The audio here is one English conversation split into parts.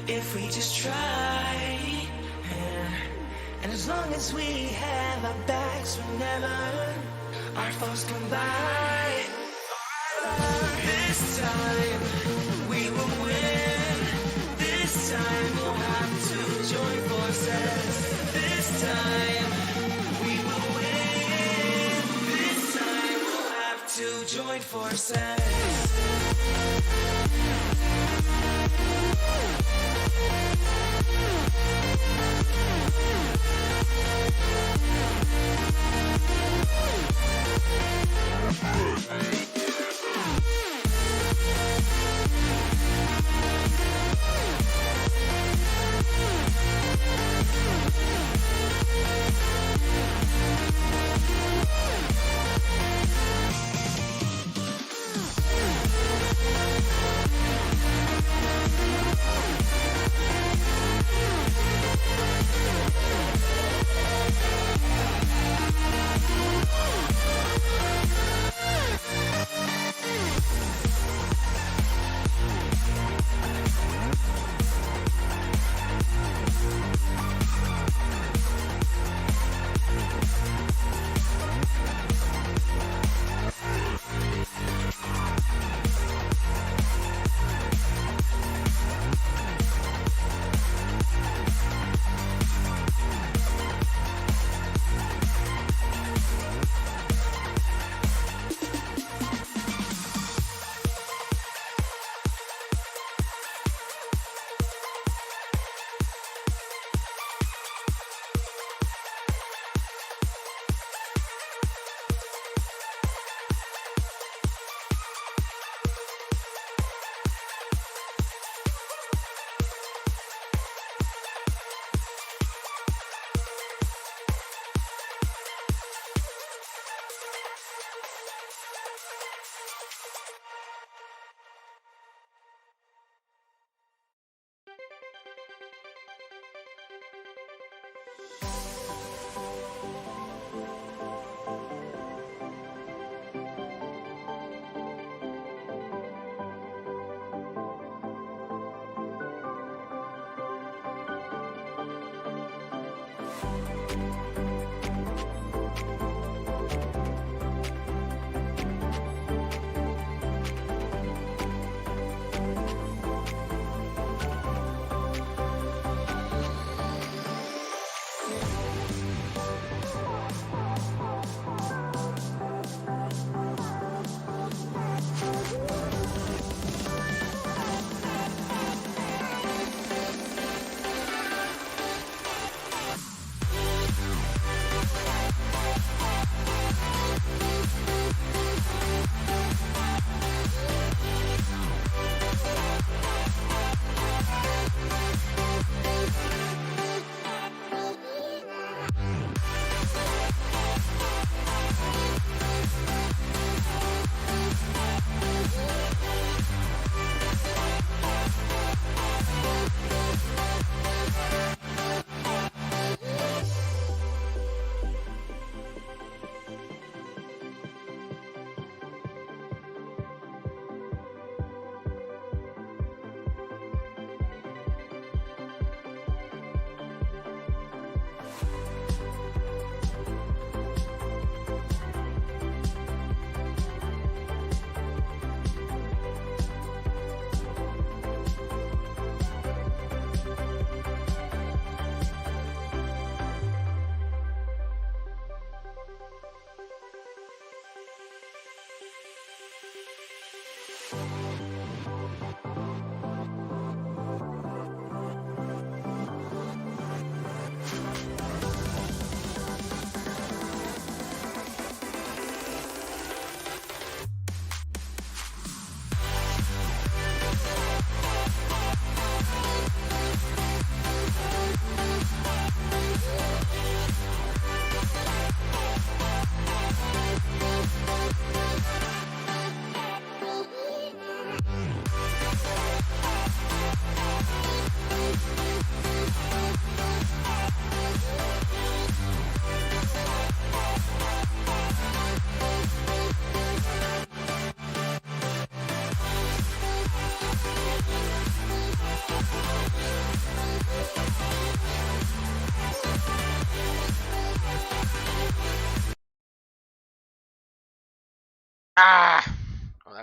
if we just try. Yeah. And as long as we have our backs whenever our foes come by, this time we will win. This time we'll have to join forces. This time we will win. This time we'll have to join forces.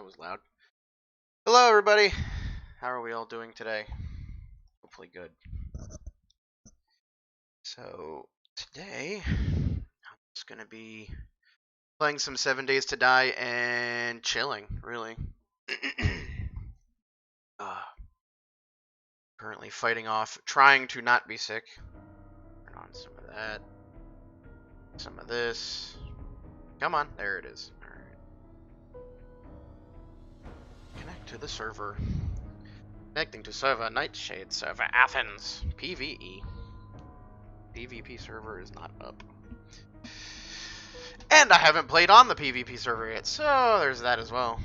was loud. Hello, everybody. How are we all doing today? Hopefully good. So, today, I'm just gonna be playing some 7 Days to Die and chilling, really. Currently fighting off, trying to not be sick. Turn on some of that. Some of this. Come on, there it is. Alright. Connect to the server. Connecting to server Nightshade server Athens. PvE. PvP server is not up. And I haven't played on the PvP server yet, so there's that as well.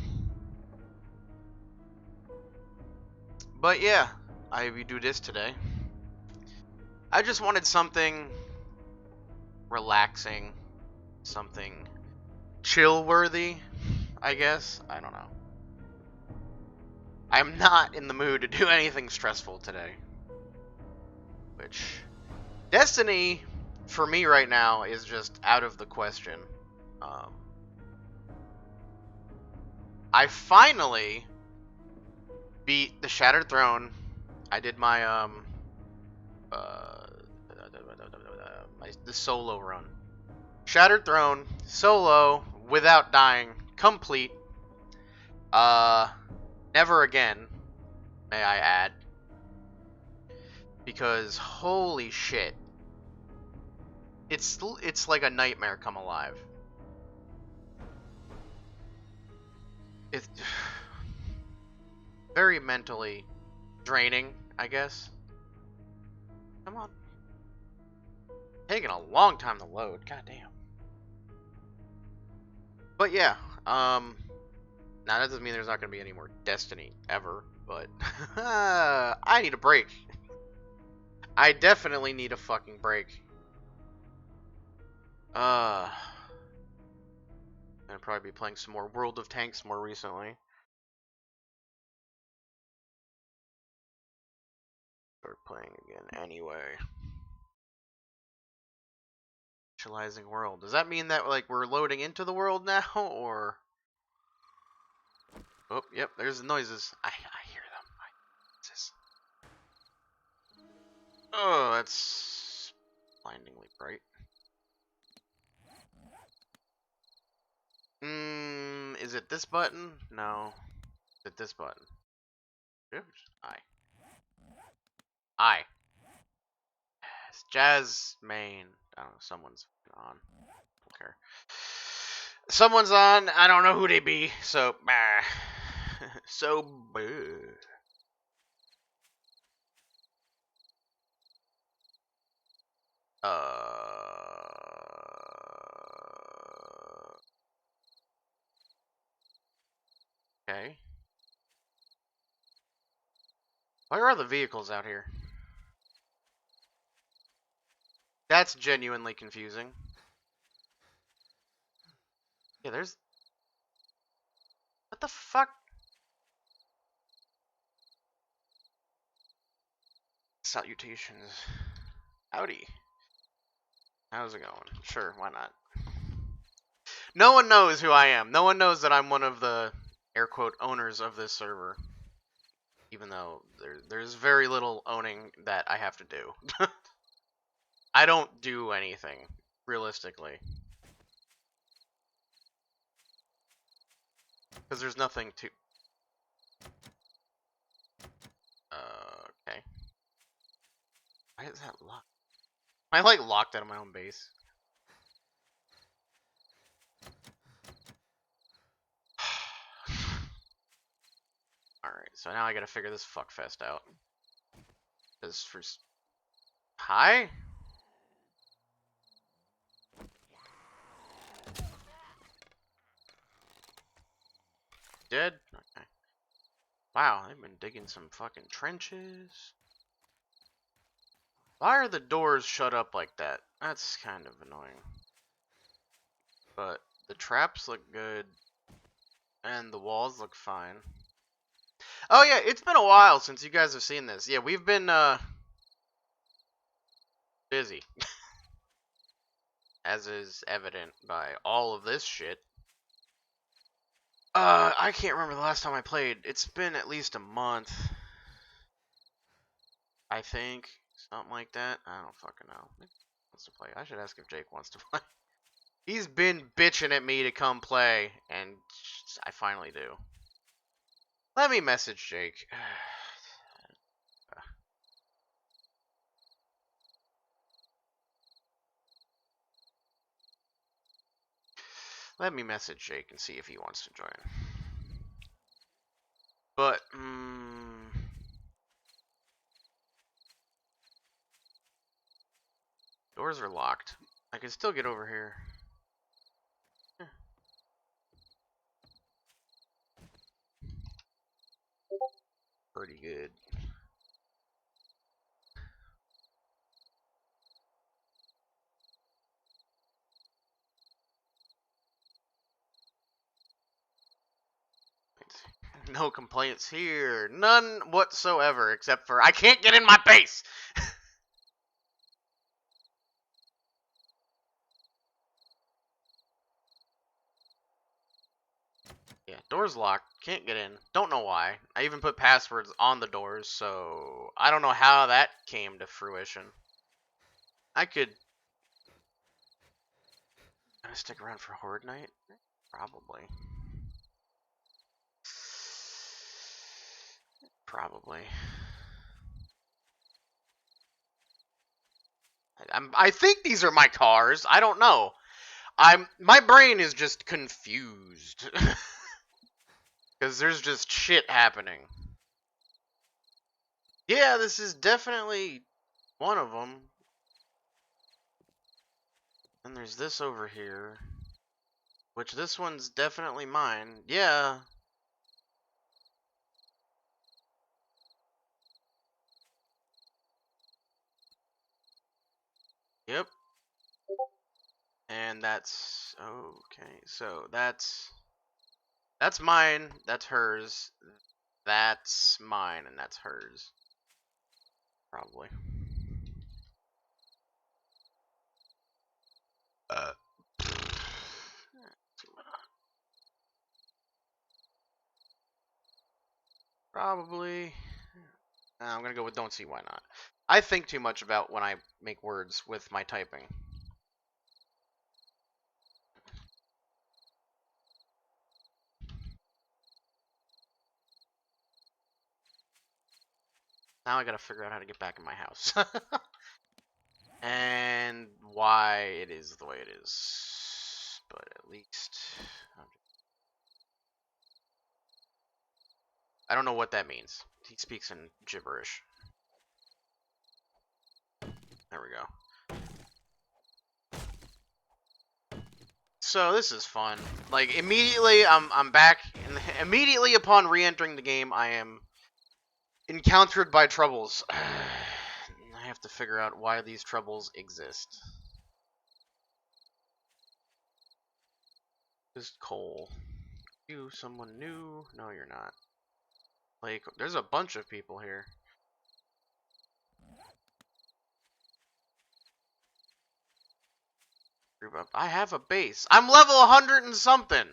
But yeah, I do this today. I just wanted something relaxing, something chill-worthy, I guess. I don't know. I'm not in the mood to do anything stressful today. Which, Destiny, for me right now, is just out of the question. I finally beat the Shattered Throne. I did my, the solo run. Shattered Throne, solo, without dying, complete. Never again, may I add. Because, holy shit. It's like a nightmare come alive. It's very mentally draining, I guess. Come on. Taking a long time to load, goddamn. But yeah, now that doesn't mean there's not gonna be any more Destiny ever, but I need a break. I definitely need a fucking break. Gonna probably be playing some more World of Tanks more recently. Start playing again anyway. Initializing world. Does that mean that like we're loading into the world now, or? Oh, yep. There's the noises. I hear them. What's this? Oh, that's blindingly bright. Is it this button? No. Is it this button? Oops. I. Yes. Jazz main. I don't know. Someone's on. Don't care. Someone's on. I don't know who they be. So, bah. So, bah. Okay. Where are the vehicles out here? That's genuinely confusing. Yeah, there's... What the fuck? Salutations. Howdy. How's it going? Sure, why not? No one knows who I am. No one knows that I'm one of the, air quote, owners of this server. Even though there's very little owning that I have to do. I don't do anything, realistically. Because there's nothing to... Okay. Why is that locked? Am I, like, locked out of my own base? Alright, so now I gotta figure this fuckfest out. Because for... Hi? Dead? Okay. Wow, they've been digging some fucking trenches. Why are the doors shut up like that? That's kind of annoying. But the traps look good. And the walls look fine. Oh yeah, it's been a while since you guys have seen this. Yeah, we've been, busy. As is evident by all of this shit. I can't remember the last time I played. It's been at least a month. I think. Something like that. I don't fucking know. Maybe he wants to play. I should ask if Jake wants to play. He's been bitching at me to come play, and I finally do. Let me message Jake. Let me message Jake and see if he wants to join. But, doors are locked. I can still get over here. Pretty good. No complaints here. None whatsoever, except for I can't get in my base! Yeah, door's locked. Can't get in. Don't know why. I even put passwords on the doors, so I don't know how that came to fruition. I could stick around for Horde Night? Probably. Probably. I think these are my cars. I don't know. My brain is just confused. Because there's just shit happening. Yeah, this is definitely one of them. And there's this over here. Which this one's definitely mine. Yeah. Yep. And that's okay. So that's mine, that's hers. That's mine and that's hers. Probably. Probably. I'm gonna go with don't see why not. I think too much about when I make words with my typing. Now I gotta figure out how to get back in my house. And why it is the way it is. But at least... I don't know what that means. He speaks in gibberish. There we go. So this is fun. Like immediately, I'm back. And immediately upon re-entering the game, I am encountered by troubles. I have to figure out why these troubles exist. Just Cole. You someone new? No, you're not. Like, there's a bunch of people here. I have a base. I'm level 100 and something.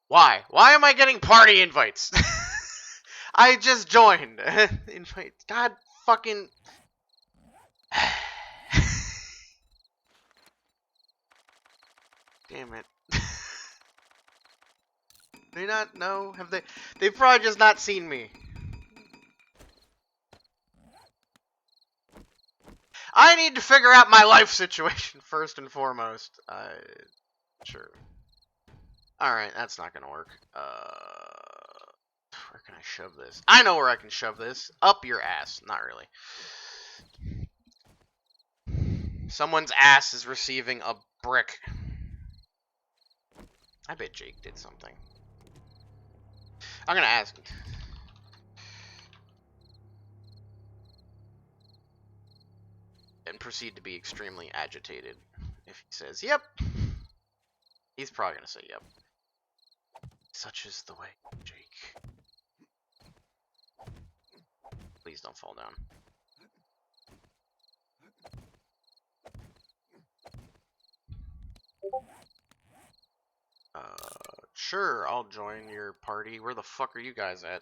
Why? Why am I getting party invites? I just joined. Invite. God fucking. Damn it. They not know? Have they? They've probably just not seen me. I need to figure out my life situation first and foremost. Sure. Alright, that's not gonna work. Where can I shove this? I know where I can shove this. Up your ass. Not really. Someone's ass is receiving a brick. I bet Jake did something. I'm gonna ask. And proceed to be extremely agitated. If he says, yep. He's probably gonna say yep. Such is the way, Jake. Please don't fall down. Sure, I'll join your party. Where the fuck are you guys at?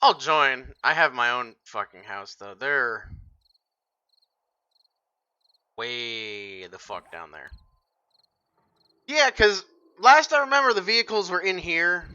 I'll join. I have my own fucking house, though. They're way the fuck down there. Yeah, because last I remember, the vehicles were in here.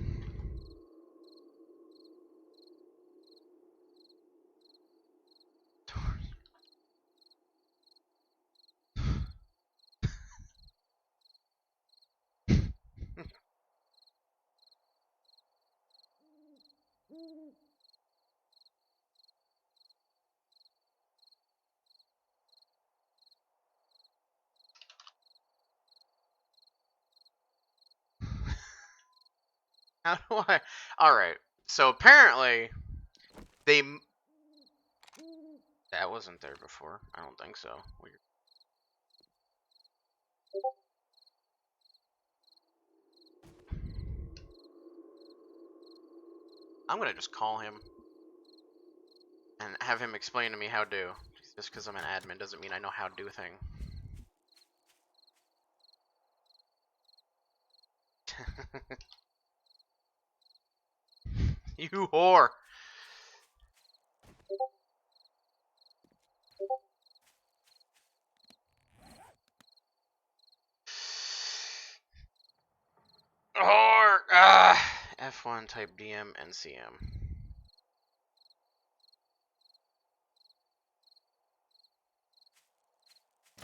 How do I... Alright, so apparently, they... That wasn't there before. I don't think so. Weird. I'm gonna just call him and have him explain to me how to. Just because I'm an admin doesn't mean I know how to do a thing. You whore! Whore! F1 type DM NCM.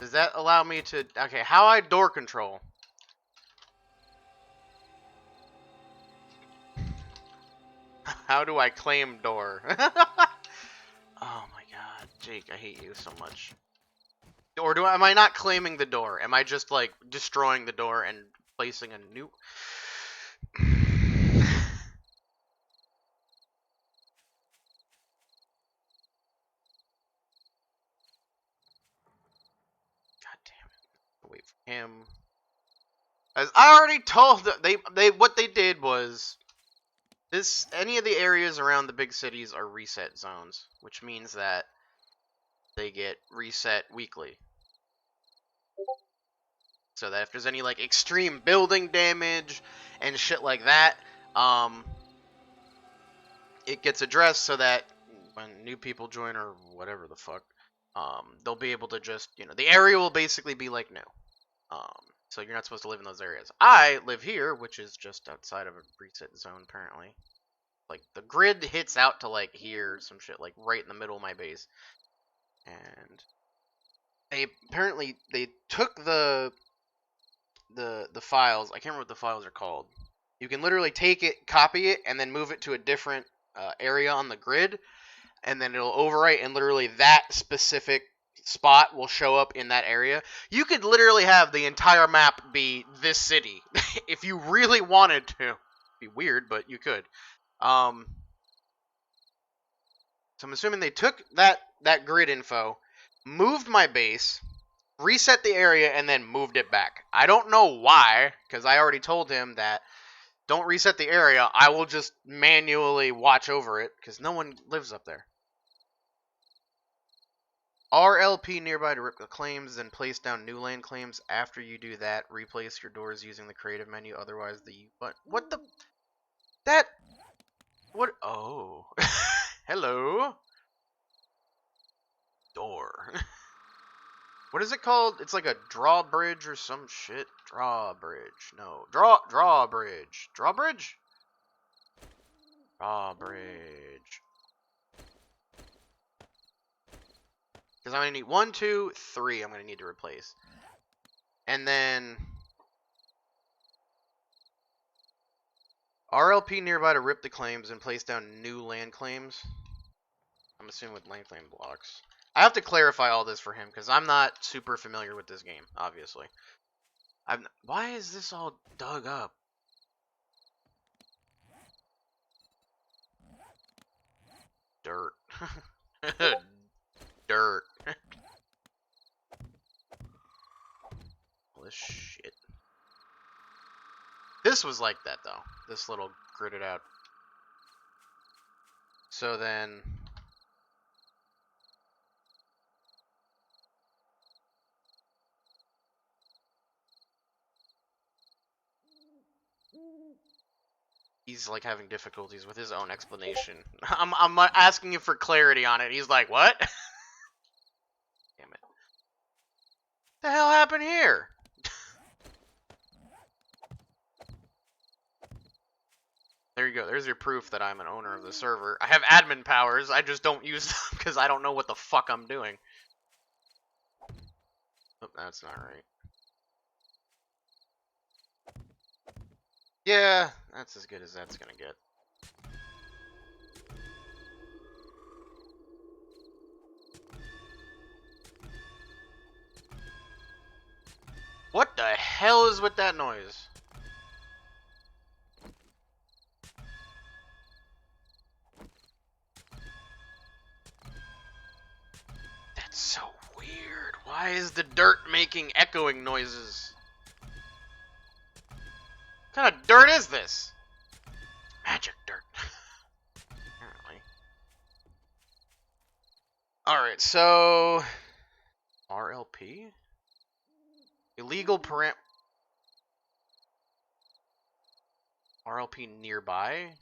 Does that allow me to... Okay, how I door control? How do I claim door? Oh my god, Jake, I hate you so much. Or am I not claiming the door? Am I just, like, destroying the door and placing a new... God damn it. Wait for him. As I already told them, what they did was... Any of the areas around the big cities are reset zones, which means that they get reset weekly. So that if there's any, like, extreme building damage and shit like that, it gets addressed so that when new people join or whatever the fuck, they'll be able to just, the area will basically be like new. So you're not supposed to live in those areas. I live here, which is just outside of a reset zone, apparently. Like, the grid hits out to, like, here, some shit, like, right in the middle of my base. And they took the files. I can't remember what the files are called. You can literally take it, copy it, and then move it to a different area on the grid, and then it'll overwrite, and literally that specific spot will show up in that area. You could literally have the entire map be this city if you really wanted to. It'd be weird, but you could. So I'm assuming they took that grid info, moved my base, reset the area, and then moved it back. I don't know why, because I already told him that don't reset the area. I will just manually watch over it, because no one lives up there. RLP nearby to rip the claims, then place down new land claims. After you do that, replace your doors using the creative menu. Otherwise, what the... That... What? Oh. Hello. Door. What is it called? It's like a drawbridge or some shit. Drawbridge. No. Drawbridge. Drawbridge? Drawbridge. Because I'm going to need 1, 2, 3 I'm going to need to replace. And then... RLP nearby to rip the claims and place down new land claims. I'm assuming with land claim blocks. I have to clarify all this for him, because I'm not super familiar with this game, obviously. Why is this all dug up? Dirt. Dirt. All this shit. This was like that, though. This little gridded out. So then... He's like having difficulties with his own explanation. I'm asking him for clarity on it. He's like, "What?" Damn it! The hell happened here? There you go. There's your proof that I'm an owner of the server. I have admin powers. I just don't use them because I don't know what the fuck I'm doing. Oh, that's not right. Yeah, that's as good as that's gonna get. What the hell is with that noise? That's so weird. Why is the dirt making echoing noises? What kind of dirt is this? Magic dirt. Apparently. Alright, so... RLP? Illegal RLP nearby?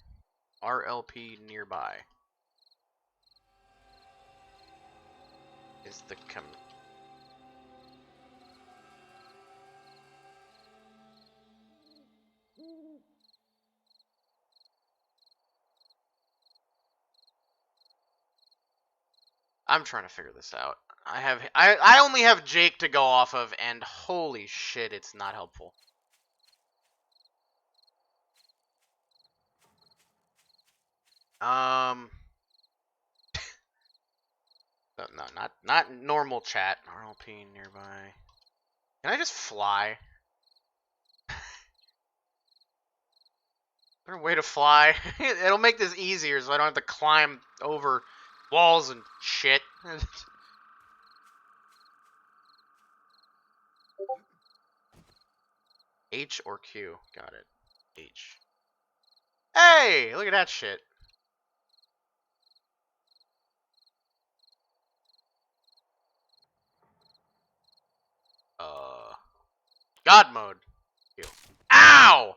RLP nearby. Is the I'm trying to figure this out. I only have Jake to go off of, and holy shit, it's not helpful. No, not normal chat. RLP nearby. Can I just fly? Is there a way to fly? It'll make this easier so I don't have to climb over walls and shit. H or Q? Got it. H. Hey! Look at that shit. God mode. Q. Ow!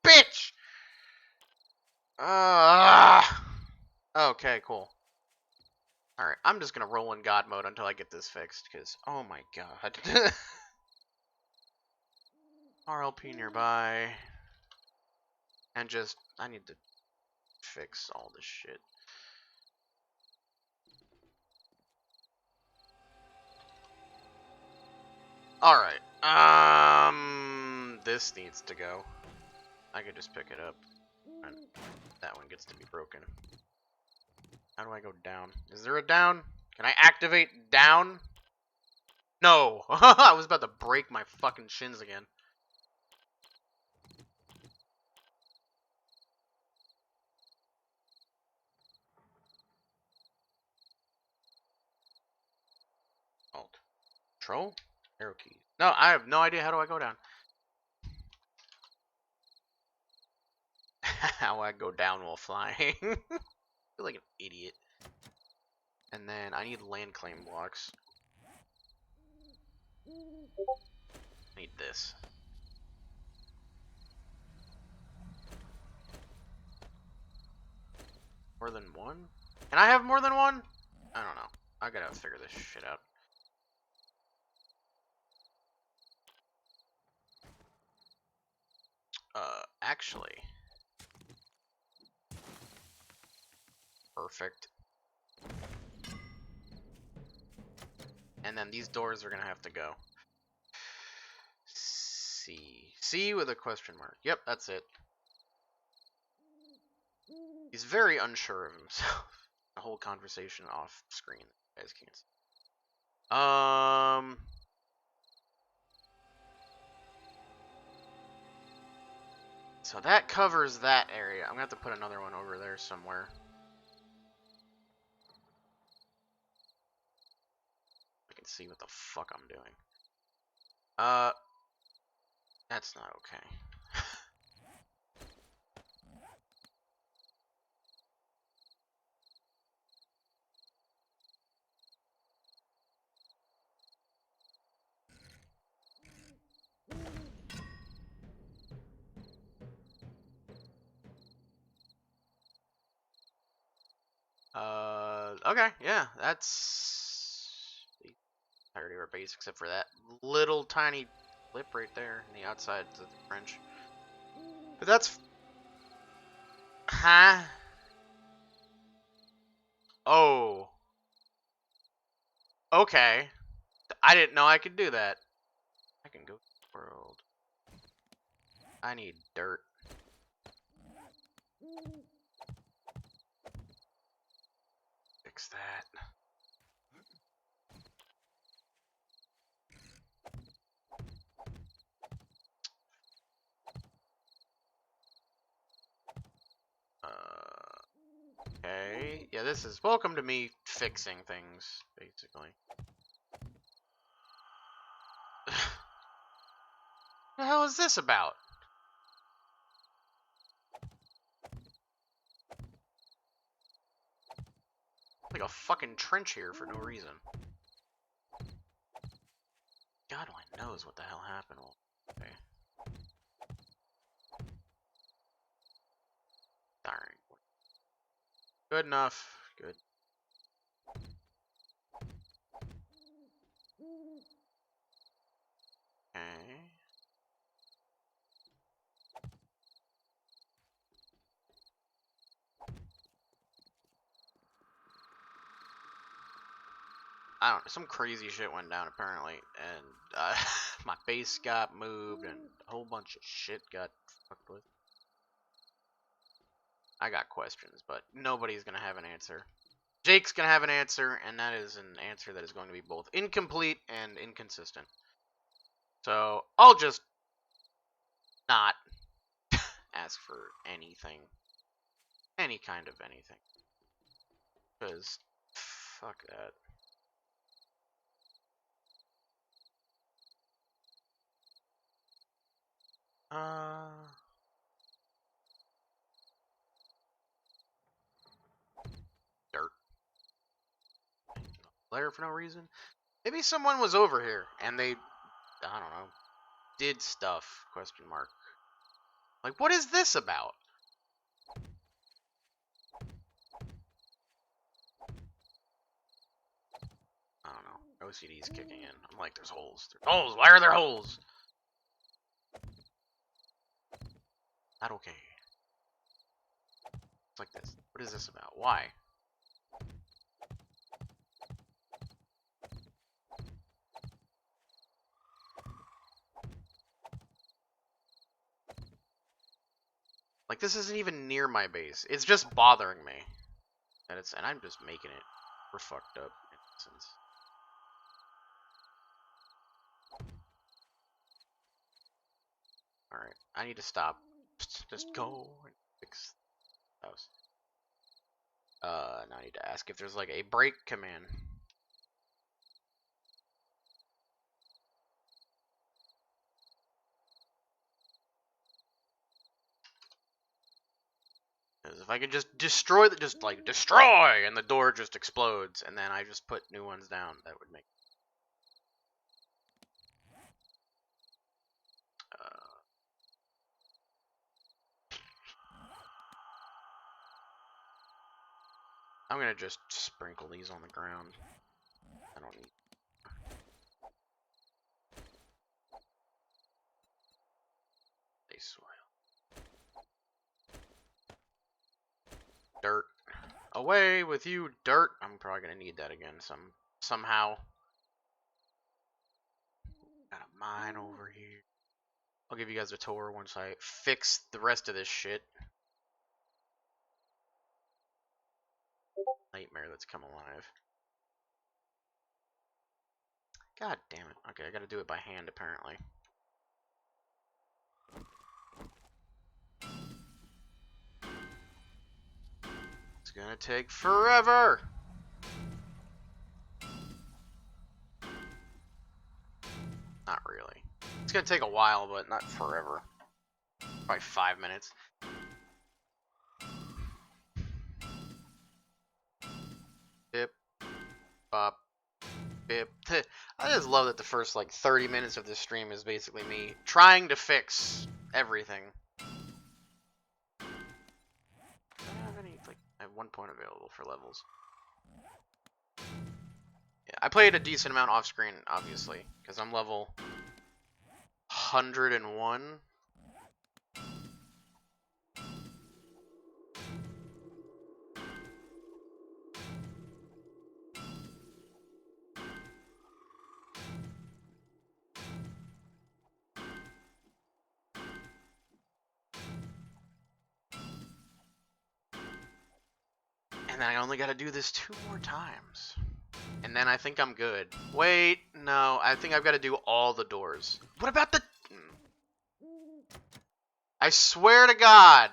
Bitch! Okay, cool. Alright, I'm just gonna roll in God mode until I get this fixed, because, oh my god. RLP nearby. And just, I need to fix all this shit. Alright, this needs to go. I could just pick it up. And that one gets to be broken. How do I go down? Is there a down? Can I activate down? No! I was about to break my fucking shins again. Alt. Control? Arrow keys. No, I have no idea how do I go down. How I go down while flying. I feel like an idiot. And then I need land claim blocks. I need this. More than one? Can I have more than one? I don't know. I gotta figure this shit out. Actually. Perfect. And then these doors are gonna have to go. C. C with a question mark. Yep, that's it. He's very unsure of himself. The whole conversation off screen. You guys can't see. So that covers that area. I'm gonna have to put another one over there somewhere. I can see what the fuck I'm doing. That's not okay. Okay, yeah, that's the entirety of our base except for that little tiny lip right there on the outside of the French. But that's... Huh? Oh. Okay. I didn't know I could do that. I can go to the world. I need dirt. Fix that. Okay. Yeah, this is welcome to me fixing things, basically. The hell is this about? Like a fucking trench here for no reason. God only knows what the hell happened. Okay. Darn. Good enough. Good. Okay. I don't know, some crazy shit went down apparently, and my base got moved, and a whole bunch of shit got fucked with. I got questions, but nobody's gonna have an answer. Jake's gonna have an answer, and that is an answer that is going to be both incomplete and inconsistent. So, I'll just not ask for anything. Any kind of anything. Because, fuck that. Dirt. Layer for no reason? Maybe someone was over here, and they, I don't know, did stuff, question mark. Like, what is this about? I don't know. OCD's kicking in. I'm like, there's holes. There's holes. Why are there holes? Not okay. It's like this. What is this about? Why? Like, this isn't even near my base. It's just bothering me. And I'm just making it. We're fucked up in essence. Alright, I need to stop. Just go and fix the house. Now I need to ask if there's like a break command. Because if I could just destroy destroy, and the door just explodes, and then I just put new ones down, that would make. I'm gonna just sprinkle these on the ground. I don't need. Soil. Dirt. Away with you, dirt. I'm probably gonna need that again somehow. Got a mine over here. I'll give you guys a tour once I fix the rest of this shit. Nightmare that's come alive. God damn it. Okay, I gotta do it by hand apparently. It's gonna take forever! Not really. It's gonna take a while, but not forever. Probably 5 minutes. Bip. Bop. Bip. I just love that the first, like, 30 minutes of this stream is basically me trying to fix everything. I don't have any, like, I 1 point available for levels. Yeah, I played a decent amount off screen, obviously, because I'm level 101. And then I only gotta do this 2 more times. And then I think I'm good. Wait, no, I think I've got to do all the doors. What about the... I swear to God.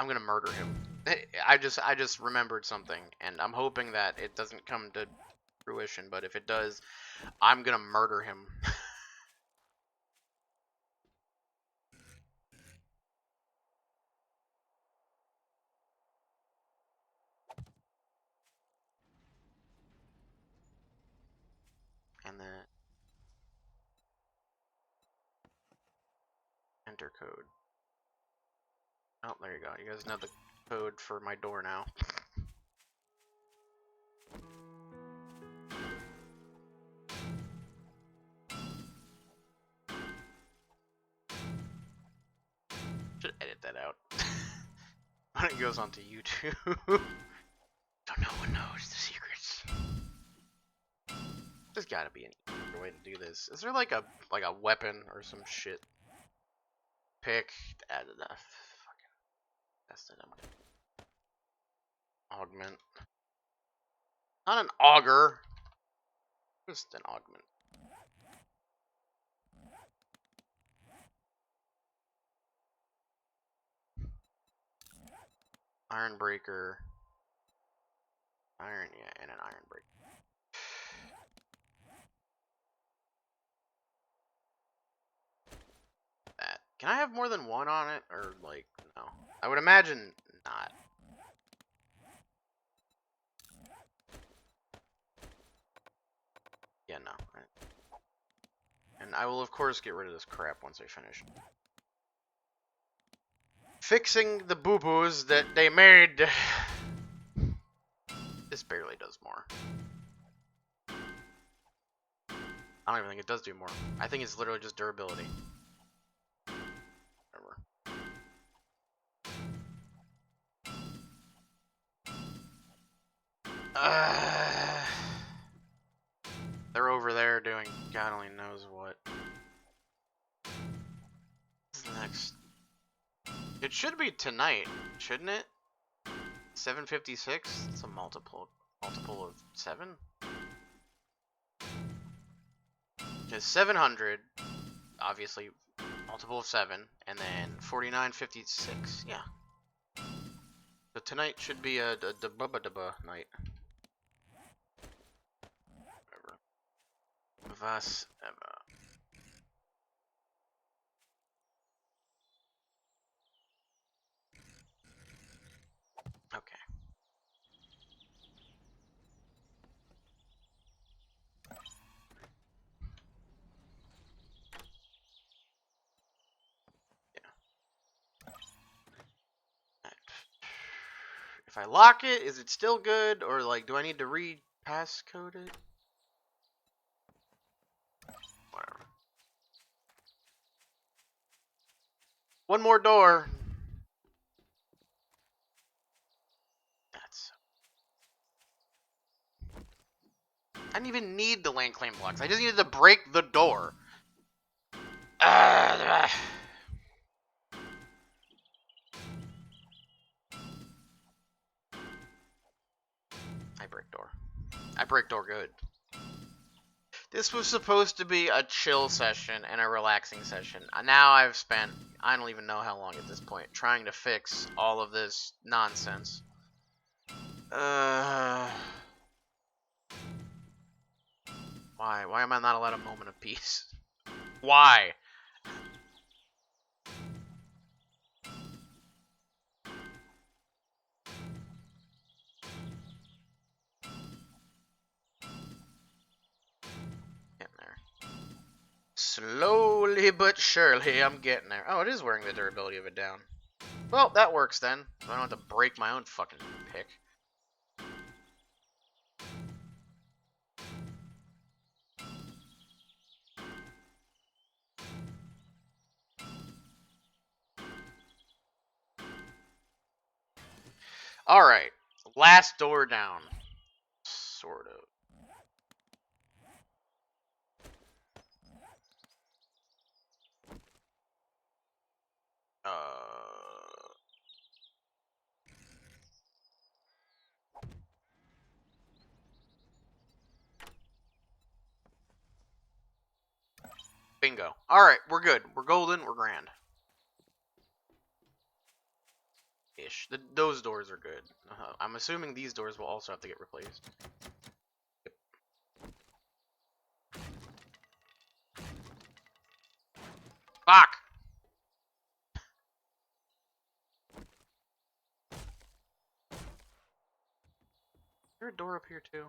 I'm gonna murder him. I just remembered something, and I'm hoping that it doesn't come to fruition, but if it does, I'm gonna murder him. And then enter code. Oh, there you go. You guys know the code for my door now. Should edit that out. When it goes onto YouTube. So no one knows the secrets. There's gotta be an easier way to do this. Is there like a weapon or some shit? Pick. Add enough. Fucking. That's the number. Augment. Not an auger. Just an augment. Iron breaker. Iron, yeah, and an iron breaker. That. Can I have more than one on it? Or, like, no. I would imagine not. Yeah, no. And I will, of course, get rid of this crap once I finish. Fixing the boo-boos that they made. This barely does more. I don't even think it does do more. I think it's literally just durability. Whatever. They're over there doing God only knows what. What's the next? It should be tonight, shouldn't it? 756? It's a multiple of 7? Because 700, obviously, multiple of 7, and then 4956, yeah. So tonight should be a da-bubba-da-ba night. Whatever. Vas Eva. Okay. If I lock it, is it still good? Or, like, do I need to re-passcode it? Whatever. One more door. That's... I didn't even need the land claim blocks. I just needed to break the door. I break door. I break door good. This was supposed to be a chill session and a relaxing session. Now I've spent, I don't even know how long at this point, trying to fix all of this nonsense. Why? Why am I not allowed a moment of peace? Why? Getting there. Slowly Slowly but surely, I'm getting there. Oh, it is wearing the durability of it down. Well, that works then. I don't have to break my own fucking pick. Alright. Last door down. Sort of. Bingo. Alright, we're good. We're golden. We're grand. Ish. Those doors are good. I'm assuming these doors will also have to get replaced. Yep. Fuck! Is there a door up here too?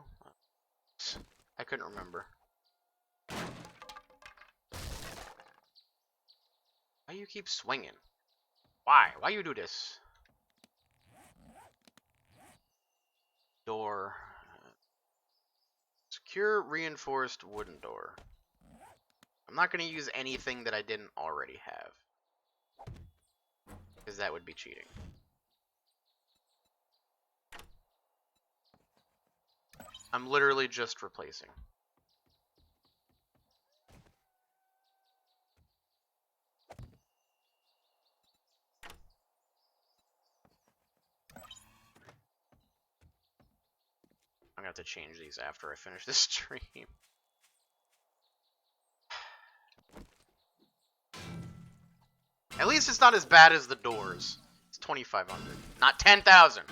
I couldn't remember. Why you keep swinging? Why? Why you do this? Door. Secure reinforced wooden door. I'm not going to use anything that I didn't already have. Because that would be cheating. I'm literally just replacing. I'm going to have to change these after I finish this stream. At least it's not as bad as the doors. It's 2,500, not 10,000.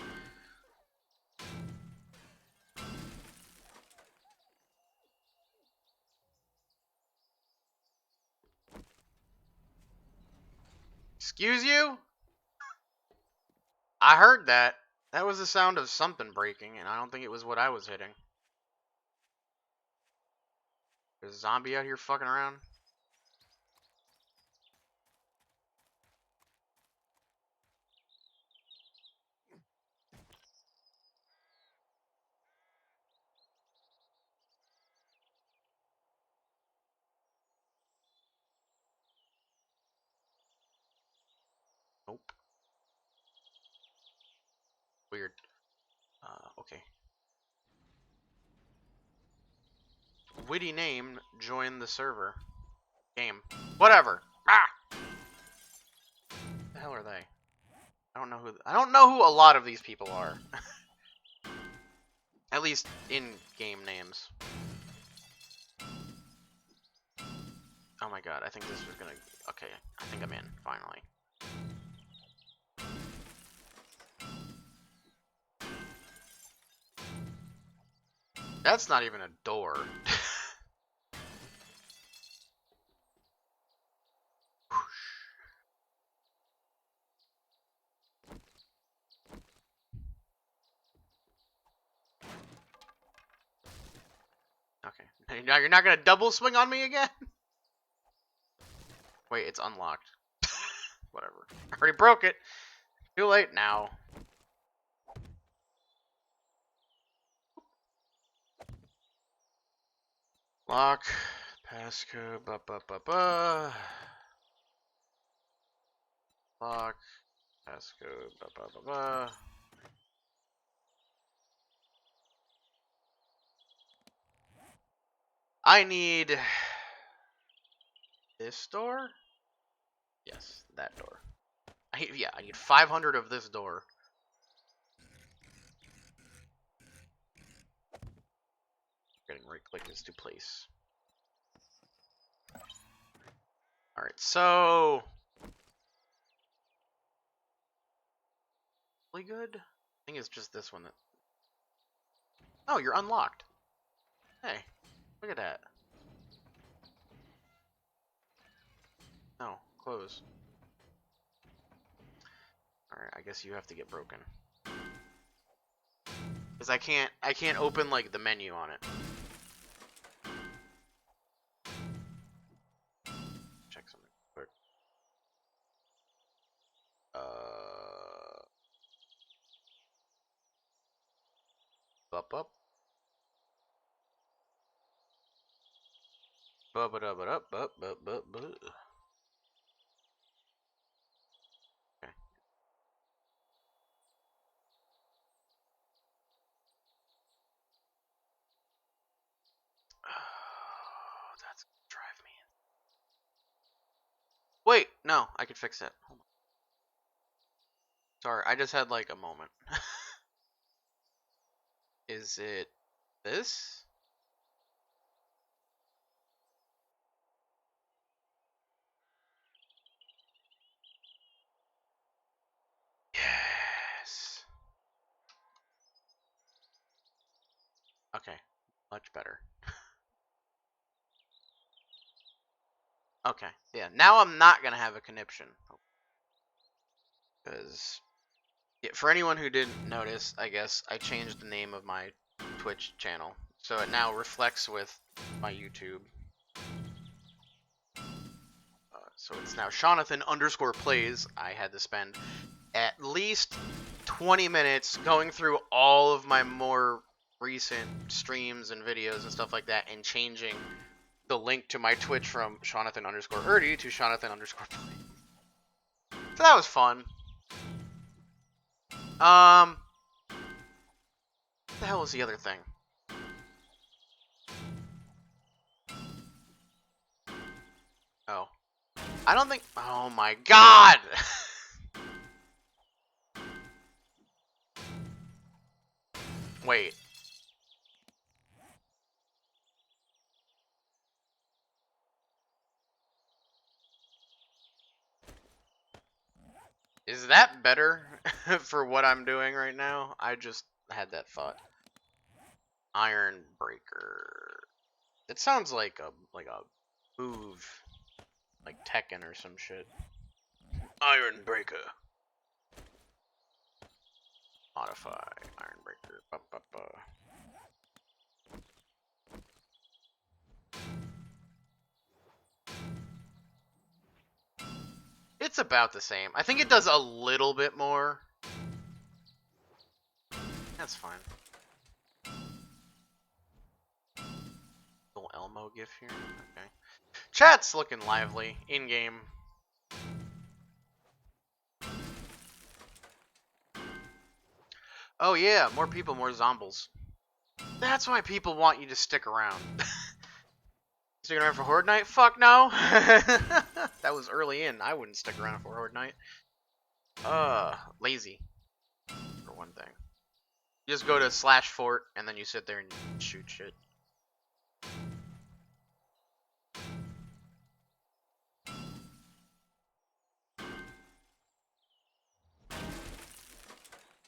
Excuse you? I heard that. That was the sound of something breaking, and I don't think it was what I was hitting. There's a zombie out here fucking around. Nope. Weird. Okay. Witty name, join the server. Game. Whatever. Ah! What the hell are they? I don't know who a lot of these people are. At least in-game names. Oh my god, I think this was gonna... Okay, I think I'm in, finally. That's not even a door. Okay. Now you're not gonna double swing on me again? Wait, it's unlocked. Whatever. I already broke it. Too late now. Lock. Passcode. Lock. Passcode. I need this door? Yes, that door. I need 500 of this door. Getting right click is to place. Alright, so really good? I think it's just this one that... Oh, you're unlocked. Hey, look at that. No, close. Alright, I guess you have to get broken. Because I can't open, like, the menu on it. Check something. Up, up. Up, up, up, up, up, up, up. Okay. Oh, that's gonna drive me in. Wait, no, I could fix that. Hold on. Sorry, I just had like a moment. Is it this? Yes. Okay, much better. Okay, yeah, now I'm not gonna have a conniption. Because, yeah, for anyone who didn't notice, I guess I changed the name of my Twitch channel. So it now reflects with my YouTube. So it's now Shawnathan_plays. I had to spend at least 20 minutes going through all of my more recent streams and videos and stuff like that and changing the link to my Twitch from Shawnathan_Erdy to Shawnathan_play. So that was fun. What the hell was the other thing? Oh. I don't think... Oh my god! Wait. Is that better for what I'm doing right now? I just had that thought. Iron Breaker. It sounds like a move, like Tekken or some shit. Iron Breaker. Modify Iron Breaker. Ba, ba, ba. It's about the same. I think it does a little bit more. That's fine. Little Elmo gif here. Okay. Chat's looking lively in game. Oh yeah, more people, more zombies. That's why people want you to stick around. Sticking around for Horde Night? Fuck no. That was early in. I wouldn't stick around for Horde Night. Lazy. For one thing. You just go to /fort and then you sit there and shoot shit.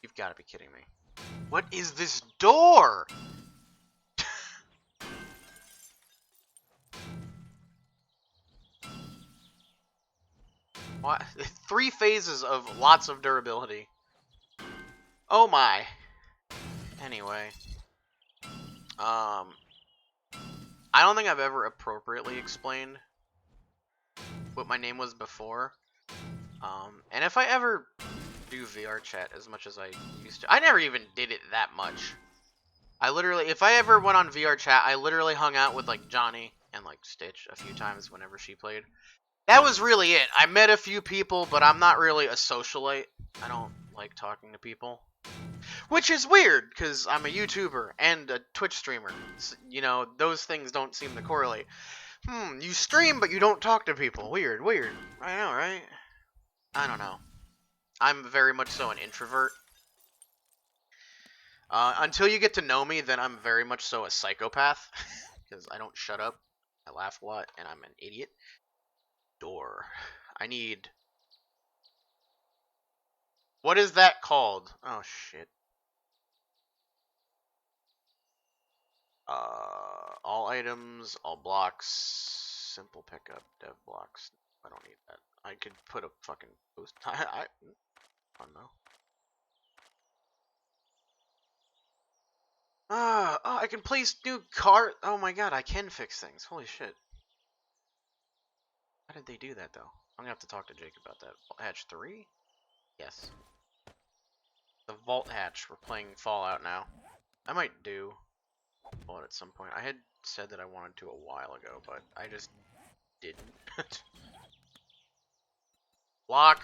You've got to be kidding me. What is this door? What? 3 phases of lots of durability. Oh my. Anyway. I don't think I've ever appropriately explained what my name was before. And if I ever do VR chat as much as I used to, I never even did it that much. I literally, if I ever went on VR chat, I literally hung out with like Johnny and like Stitch a few times whenever she played. That was really it. I met a few people, but I'm not really a socialite. I don't like talking to people. Which is weird, because I'm a YouTuber and a Twitch streamer. So, you know, those things don't seem to correlate. You stream, but you don't talk to people. Weird, weird. I know, right? I don't know. I'm very much so an introvert. Until you get to know me, then I'm very much so a psychopath. Because I don't shut up. I laugh a lot, and I'm an idiot. Door. I need... What is that called? Oh, shit. All items, all blocks, simple pickup, dev blocks. I don't need that. I could put a fucking post. I don't know. Oh, I can place new cart. Oh my god, I can fix things. Holy shit. How did they do that though? I'm gonna have to talk to Jake about that. Hatch 3? Yes. The Vault Hatch. We're playing Fallout now. I might do it at some point. I had said that I wanted to a while ago, but I just didn't. Lock.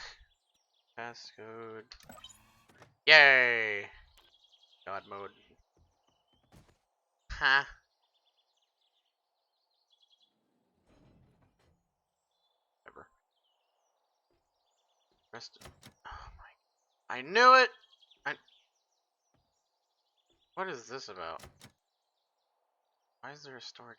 Passcode. Yay! God mode. Ha. Whatever. Rest. Oh my. I knew it! What is this about? Why is there a storage?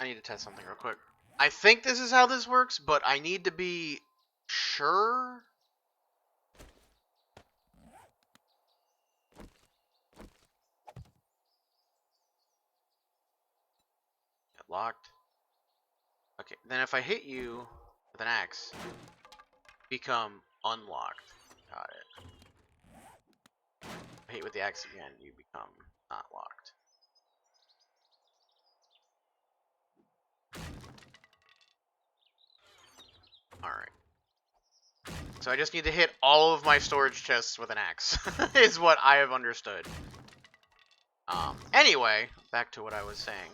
I need to test something real quick. I think this is how this works, but I need to be sure. Get locked. Okay, then if I hit you with an axe, become unlocked. Got it. If I hit you with the axe again, you become not locked. Alright. So I just need to hit all of my storage chests with an axe, is what I have understood. Anyway, back to what I was saying.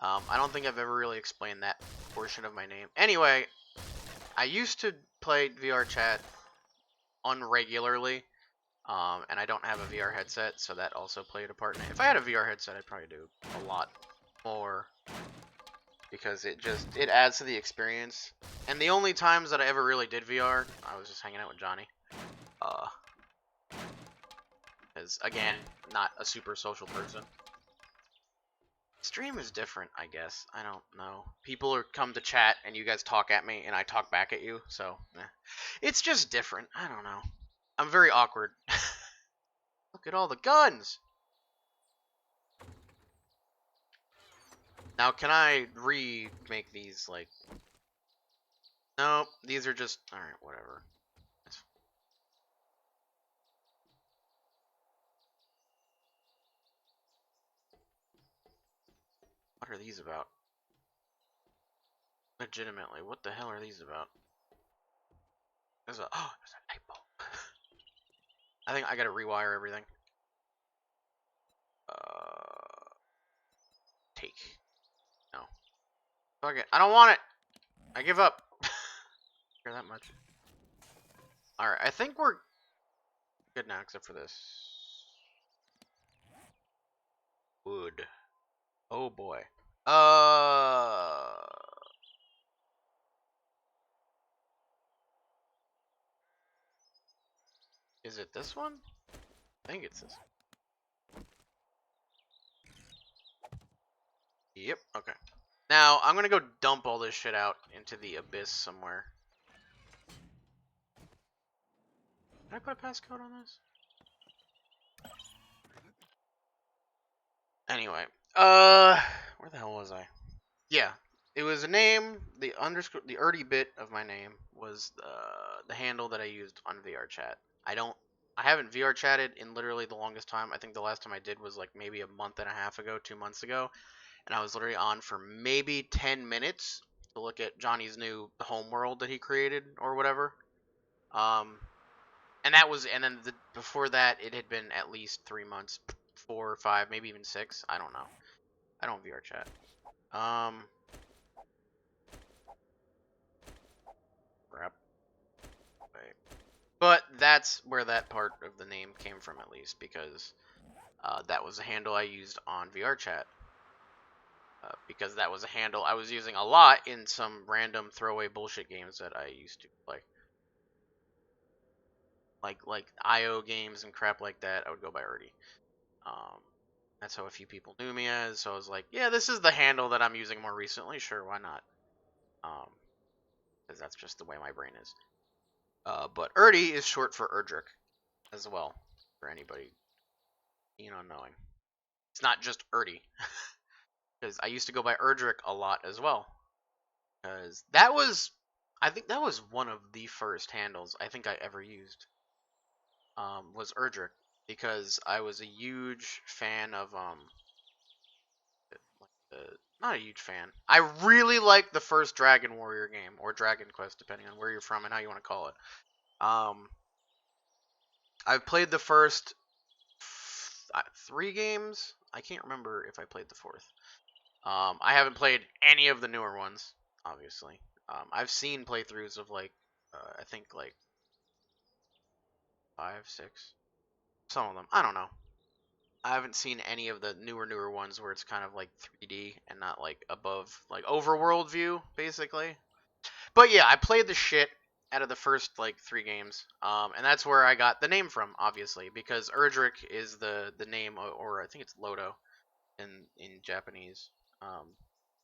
I don't think I've ever really explained that portion of my name. Anyway, I used to play VR chat unregularly, and I don't have a VR headset, so that also played a part in it. If I had a VR headset, I'd probably do a lot more, because it adds to the experience. And the only times that I ever really did VR, I was just hanging out with Johnny. Because, again, not a super social person. Stream is different, I guess. I don't know. People come to chat, and you guys talk at me, and I talk back at you, so... It's just different. I don't know. I'm very awkward. Look at all the guns! Now, can I remake these, like... No, these are just... Alright, whatever. What are these about? Legitimately, what the hell are these about? There's a... Oh, there's a light bulb. I think I gotta rewire everything. Take. No. Fuck it. I don't want it! I give up. Care that much. Alright, I think we're good now, except for this. Wood. Oh boy. Is it this one? I think it's this. Yep, okay. Now, I'm gonna go dump all this shit out into the abyss somewhere. Can I put a passcode on this? Anyway, where the hell was I? Yeah, it was a name. The underscore, the Erdy bit of my name was the handle that I used on VR chat. I haven't VR chatted in literally the longest time. I think the last time I did was like maybe a month and a half ago, 2 months ago, and I was literally on for maybe 10 minutes to look at Johnny's new homeworld that he created or whatever. And that was, and then before that, it had been at least 3 months, 4 or 5, maybe even 6. I don't know. I don't VR chat. Crap. Wait. But that's where that part of the name came from, at least, because that was a handle I used on VR chat. Because that was a handle I was using a lot in some random throwaway bullshit games that I used to play. Like IO games and crap like that, I would go by Erdy. That's how a few people knew me as, so I was like, yeah, this is the handle that I'm using more recently, sure, why not? Because that's just the way my brain is. But Erdy is short for Erdrick as well, for anybody knowing. It's not just Erdy. Because I used to go by Erdrick a lot as well. Because I think that was one of the first handles I think I ever used. Was Erdrick. Because I was a huge fan of, not a huge fan. I really like the first Dragon Warrior game, or Dragon Quest, depending on where you're from and how you want to call it. I've played the first 3 games. I can't remember if I played the 4th. I haven't played any of the newer ones, obviously. I've seen playthroughs of like, I think like 5, 6, some of them. I don't know. I haven't seen any of the newer ones where it's kind of like 3D and not like above like overworld view, basically. But yeah, I played the shit out of the first like 3 games, and that's where I got the name from, obviously, because Erdrick is the name, or I think it's Lodo in Japanese,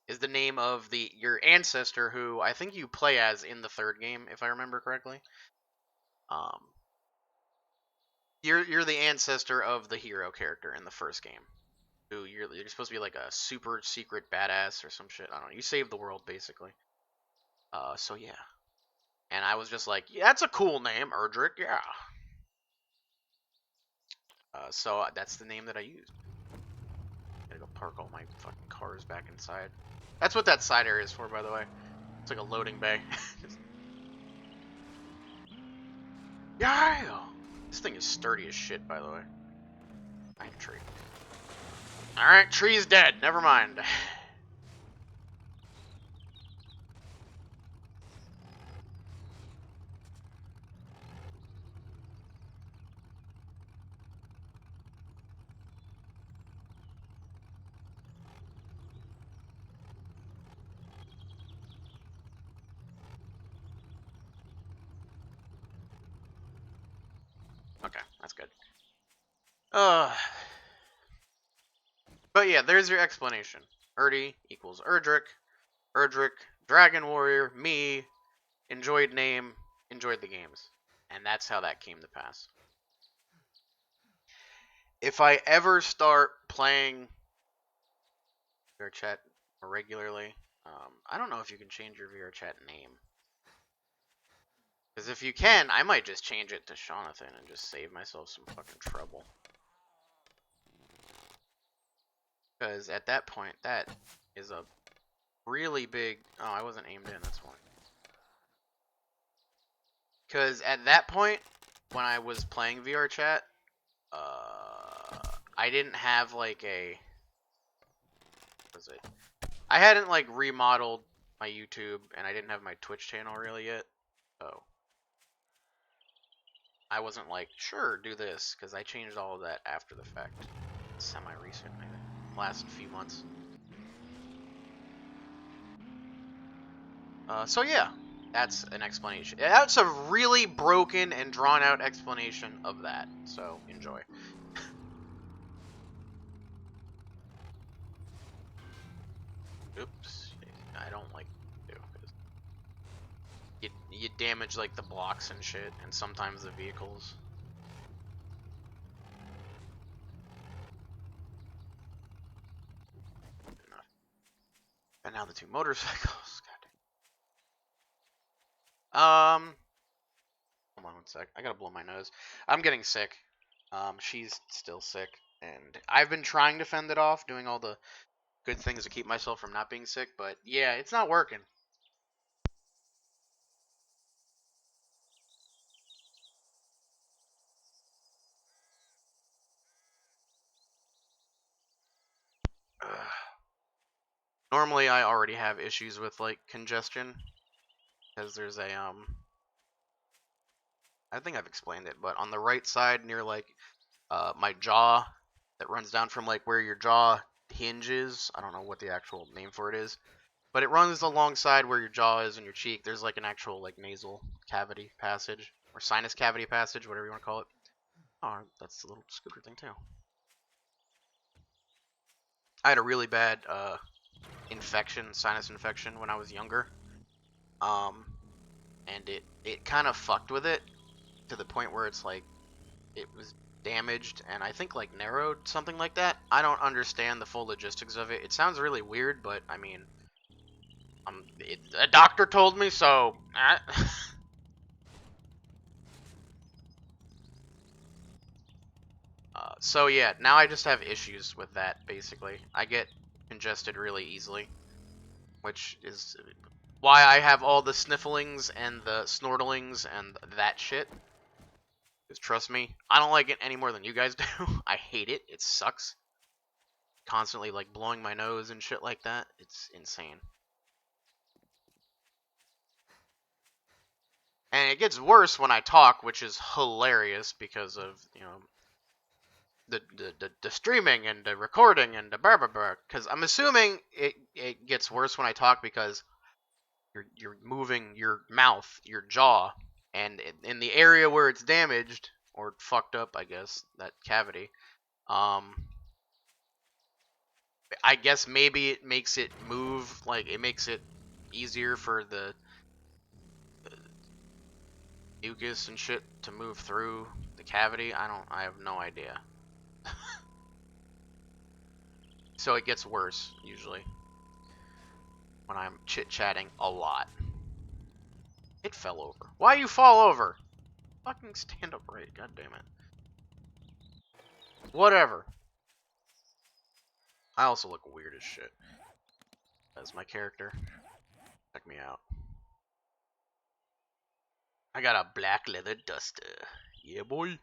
is the name of your ancestor who I think you play as in the 3rd game, if I remember correctly. Um, you're the ancestor of the hero character in the first game, who you're supposed to be like a super secret badass or some shit. I don't know. You save the world basically. So yeah. And I was just like, yeah, that's a cool name, Erdrick, yeah. So that's the name that I used. Gotta go park all my fucking cars back inside. That's what that side area is for, by the way. It's like a loading bay. Yeah! This thing is sturdy as shit, by the way. Pine tree. Alright, tree's dead. Never mind. Okay, that's good. But yeah, there's your explanation. Erdy equals Erdrick. Erdrick, Dragon Warrior, me, enjoyed name, enjoyed the games. And that's how that came to pass. If I ever start playing VR chat more regularly, I don't know if you can change your VR chat name. Because if you can, I might just change it to Shawnathan and just save myself some fucking trouble. Because at that point, that is a really big... Oh, I wasn't aimed in, that's why. Because at that point, when I was playing VR chat, I didn't have like a... What was it? I hadn't like remodeled my YouTube, and I didn't have my Twitch channel really yet. So I wasn't like, sure, do this, because I changed all of that after the fact. Semi-recent, I think. Last few months. So yeah, that's an explanation. That's a really broken and drawn out explanation of that. So enjoy. Oops, I don't like to do because you damage like the blocks and shit, and sometimes the vehicles. And now the 2 motorcycles. God. Hold on one sec. I gotta blow my nose. I'm getting sick. She's still sick, and I've been trying to fend it off, doing all the good things to keep myself from not being sick, but yeah, it's not working. Normally, I already have issues with like congestion, because there's a I think I've explained it, but on the right side near like my jaw, that runs down from like where your jaw hinges. I don't know what the actual name for it is, but it runs alongside where your jaw is and your cheek. There's like an actual like nasal cavity passage or sinus cavity passage, whatever you want to call it. Oh, that's a little scooter thing too. I had a really bad infection, sinus infection, when I was younger, and it kind of fucked with it to the point where it's like it was damaged and I think like narrowed, something like that. I don't understand the full logistics of it. It sounds really weird, but I mean, a doctor told me so. So yeah, now I just have issues with that. Basically, I get congested really easily, which is why I have all the snifflings and the snortlings and that shit. Because trust me, I don't like it any more than you guys do. I hate it. It sucks. Constantly like blowing my nose and shit like that. It's insane. And it gets worse when I talk, which is hilarious because of, you know, the streaming and the recording and the blah blah blah. Because I'm assuming it gets worse when I talk because you're moving your mouth, your jaw, and in the area where it's damaged or fucked up, I guess that cavity. I guess maybe it makes it move, like it makes it easier for the mucus and shit to move through the cavity. I have no idea. So it gets worse usually when I'm chit-chatting a lot. It fell over. Why you fall over? Fucking stand upright, god damn it. Whatever. I also look weird as shit. That's my character. Check me out. I got a black leather duster. Yeah, boy.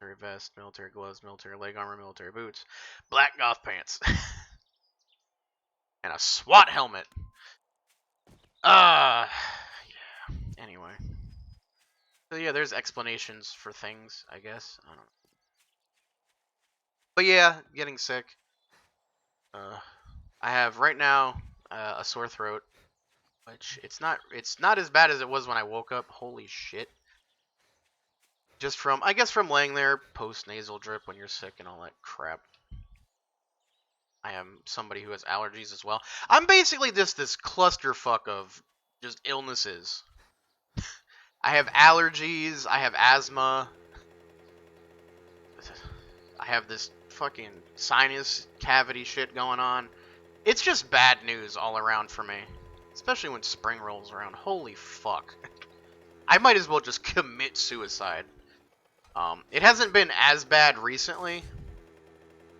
Military vest, military gloves, military leg armor, military boots, black golf pants, and a SWAT helmet. Yeah. Anyway. So yeah, there's explanations for things, I guess. I don't know. But yeah, getting sick. I have right now a sore throat, which it's not as bad as it was when I woke up. Holy shit. Just from, I guess from laying there post nasal drip when you're sick and all that crap. I am somebody who has allergies as well. I'm basically just this clusterfuck of just illnesses. I have allergies, I have asthma, I have this fucking sinus cavity shit going on. It's just bad news all around for me. Especially when spring rolls around. Holy fuck. I might as well just commit suicide. It hasn't been as bad recently.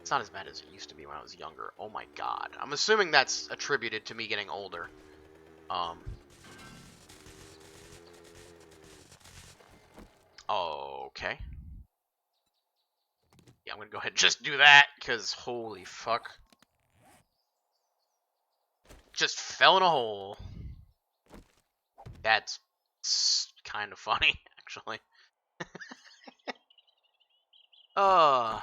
It's not as bad as it used to be when I was younger. Oh my god. I'm assuming that's attributed to me getting older. Okay. Yeah, I'm gonna go ahead and just do that, because holy fuck. Just fell in a hole. That's kind of funny, actually. Yeah.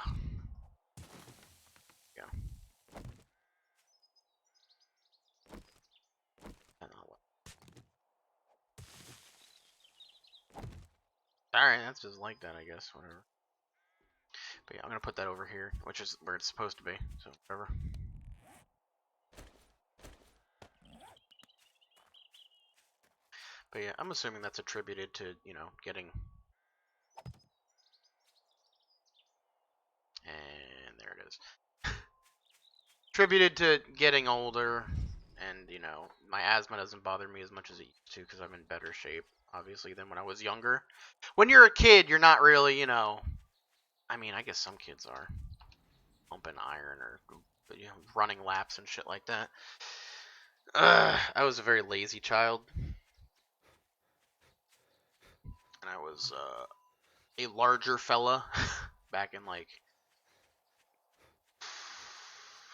Alright, that's just like that, I guess. Whatever. But yeah, I'm gonna put that over here, which is where it's supposed to be. So, whatever. But yeah, I'm assuming that's attributed to, you know, getting... And there it is. Attributed to getting older, and, you know, my asthma doesn't bother me as much as it used to, because I'm in better shape, obviously, than when I was younger. When you're a kid, you're not really, you know... I mean, I guess some kids are. Pumping iron or, you know, running laps and shit like that. I was a very lazy child. And I was a larger fella back in, like,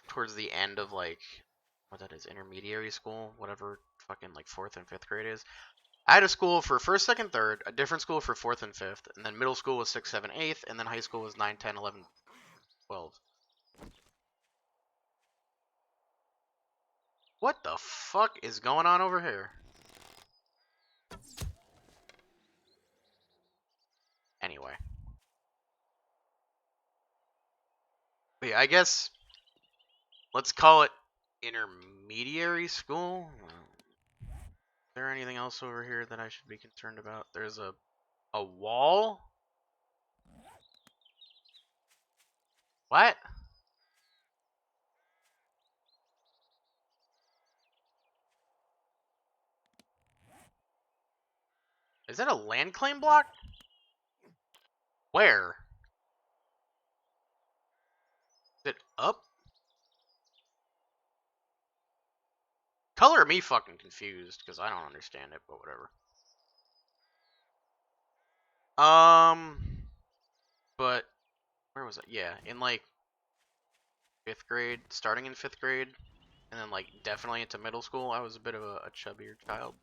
towards the end of, like, what that is, intermediary school, whatever fucking, like, 4th and 5th grade is. I had a school for 1st, 2nd, 3rd, a different school for 4th and 5th, and then middle school was 6th, 7th, 8th, and then high school was 9, 10, 11, 12. What the fuck is going on over here? Anyway. But yeah, I guess let's call it intermediary school. Is there anything else over here that I should be concerned about? There's a wall? What? Is that a land claim block? Where? Is it up? Color me fucking confused, because I don't understand it, but whatever. But, where was it? Yeah, in, like, 5th grade, starting in 5th grade, and then, like, definitely into middle school, I was a bit of a chubbier child.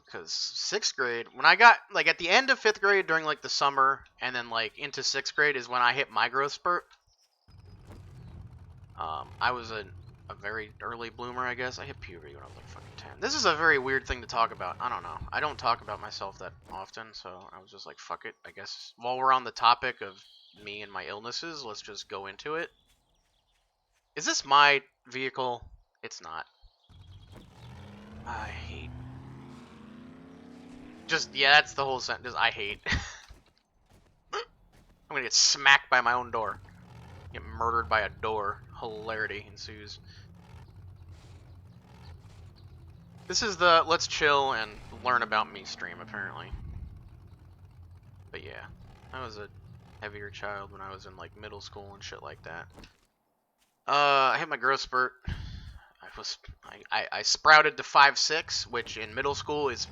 Because 6th grade, when I got, like, at the end of 5th grade during, like, the summer, and then, like, into 6th grade is when I hit my growth spurt. I was a very early bloomer, I guess. I hit puberty when I was, like, fucking 10. This is a very weird thing to talk about. I don't know. I don't talk about myself that often, so I was just like, fuck it. I guess while we're on the topic of me and my illnesses, let's just go into it. Is this my vehicle? It's not. I hate. Just, yeah, that's the whole sentence. I hate. I'm gonna get smacked by my own door. Get murdered by a door. Hilarity ensues. This is the let's chill and learn about me stream, apparently. But yeah, I was a heavier child when I was in, like, middle school and shit like that. I hit my growth spurt. I sprouted to 5'6", which in middle school is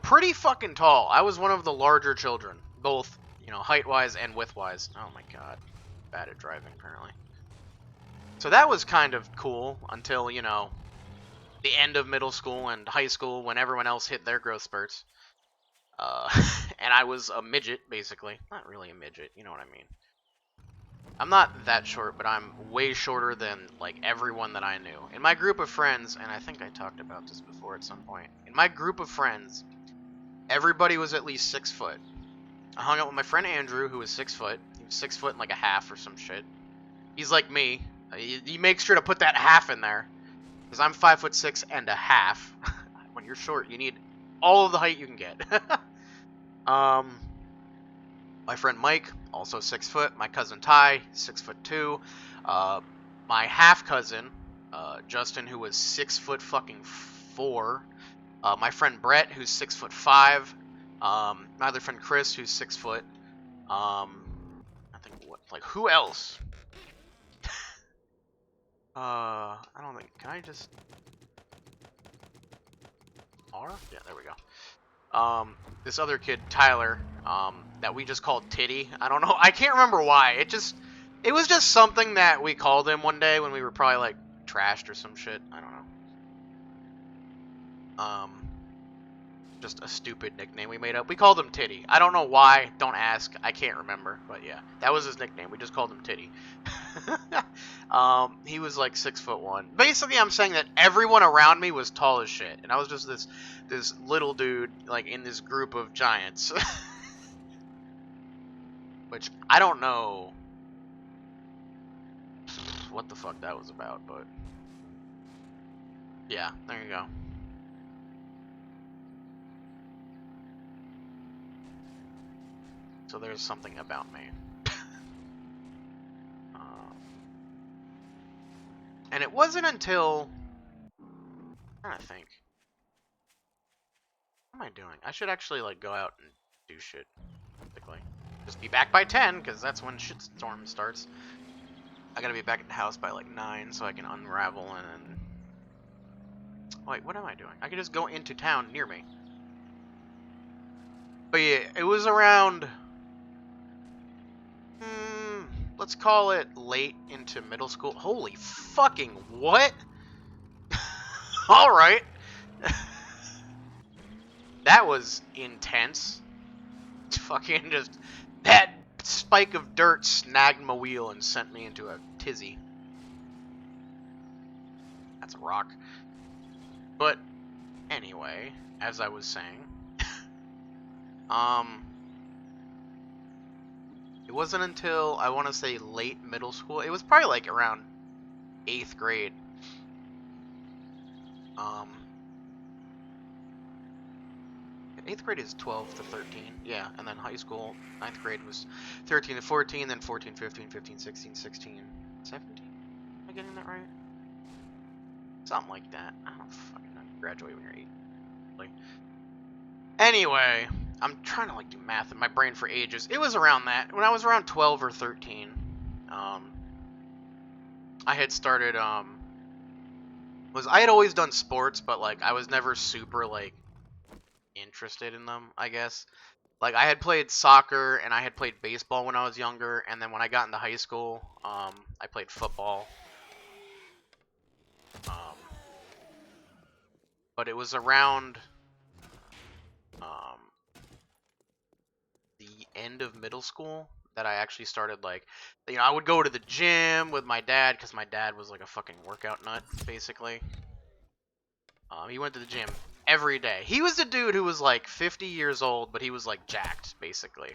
pretty fucking tall. I was one of the larger children, both, you know, height-wise and width-wise. Oh my god. Bad at driving, apparently. So that was kind of cool until, you know, the end of middle school and high school when everyone else hit their growth spurts. And I was a midget, basically. Not really a midget, you know what I mean. I'm not that short, but I'm way shorter than, like, everyone that I knew. In my group of friends, and I think I talked about this before at some point. In my group of friends, everybody was at least 6 foot. I hung out with my friend Andrew, who was 6 foot. He was 6 foot and, like, a half or some shit. He's like me. He makes sure to put that half in there. Because I'm 5'6" and a half. When you're short, you need all of the height you can get. My friend Mike, also 6 foot. My cousin Ty, 6'2". My half cousin, Justin, who was 6 foot fucking 4. My friend Brett, who's 6'5". My other friend Chris, who's 6 foot. I think what, like, who else? I don't think. Can I just R? Yeah, there we go. This other kid, Tyler, that we just called Titty. I don't know. I can't remember why. It was just something that we called him one day when we were probably, like, trashed or some shit. I don't know. Just a stupid nickname we made up. We called him Titty. I don't know why. Don't ask. I can't remember. But yeah, that was his nickname. We just called him Titty. He was like 6'1". Basically, I'm saying that everyone around me was tall as shit, and I was just this little dude, like, in this group of giants. Which I don't know what the fuck that was about, but yeah, there you go. So there's something about me. And it wasn't until... I'm trying to think. What am I doing? I should actually, like, go out and do shit. Basically. Just be back by 10, because that's when shitstorm starts. I gotta be back at the house by, like, 9, so I can unravel and... Wait, what am I doing? I can just go into town near me. But yeah, it was around... let's call it late into middle school. Holy fucking what? Alright. That was intense. Fucking just... That spike of dirt snagged my wheel and sent me into a tizzy. That's a rock. But, anyway, as I was saying... It wasn't until, I want to say, late middle school. It was probably, like, around 8th grade. 8th grade is 12 to 13. Yeah, and then high school, 9th grade was 13 to 14, then 14, 15, 15, 16, 16, 17. Am I getting that right? Something like that. I don't fucking know. You graduate when you're 8. Like, anyway... I'm trying to, like, do math in my brain for ages. It was around that. When I was around 12 or 13, I had started, was I had always done sports, but like I was never super like interested in them, I guess. Like I had played soccer and I had played baseball when I was younger, and then when I got into high school, I played football. Um, but it was around um, the end of middle school that I actually started like, I would go to the gym with my dad because my dad was like a fucking workout nut, basically. He went to the gym every day. He was a dude who was like 50 years old, but he was like jacked, basically.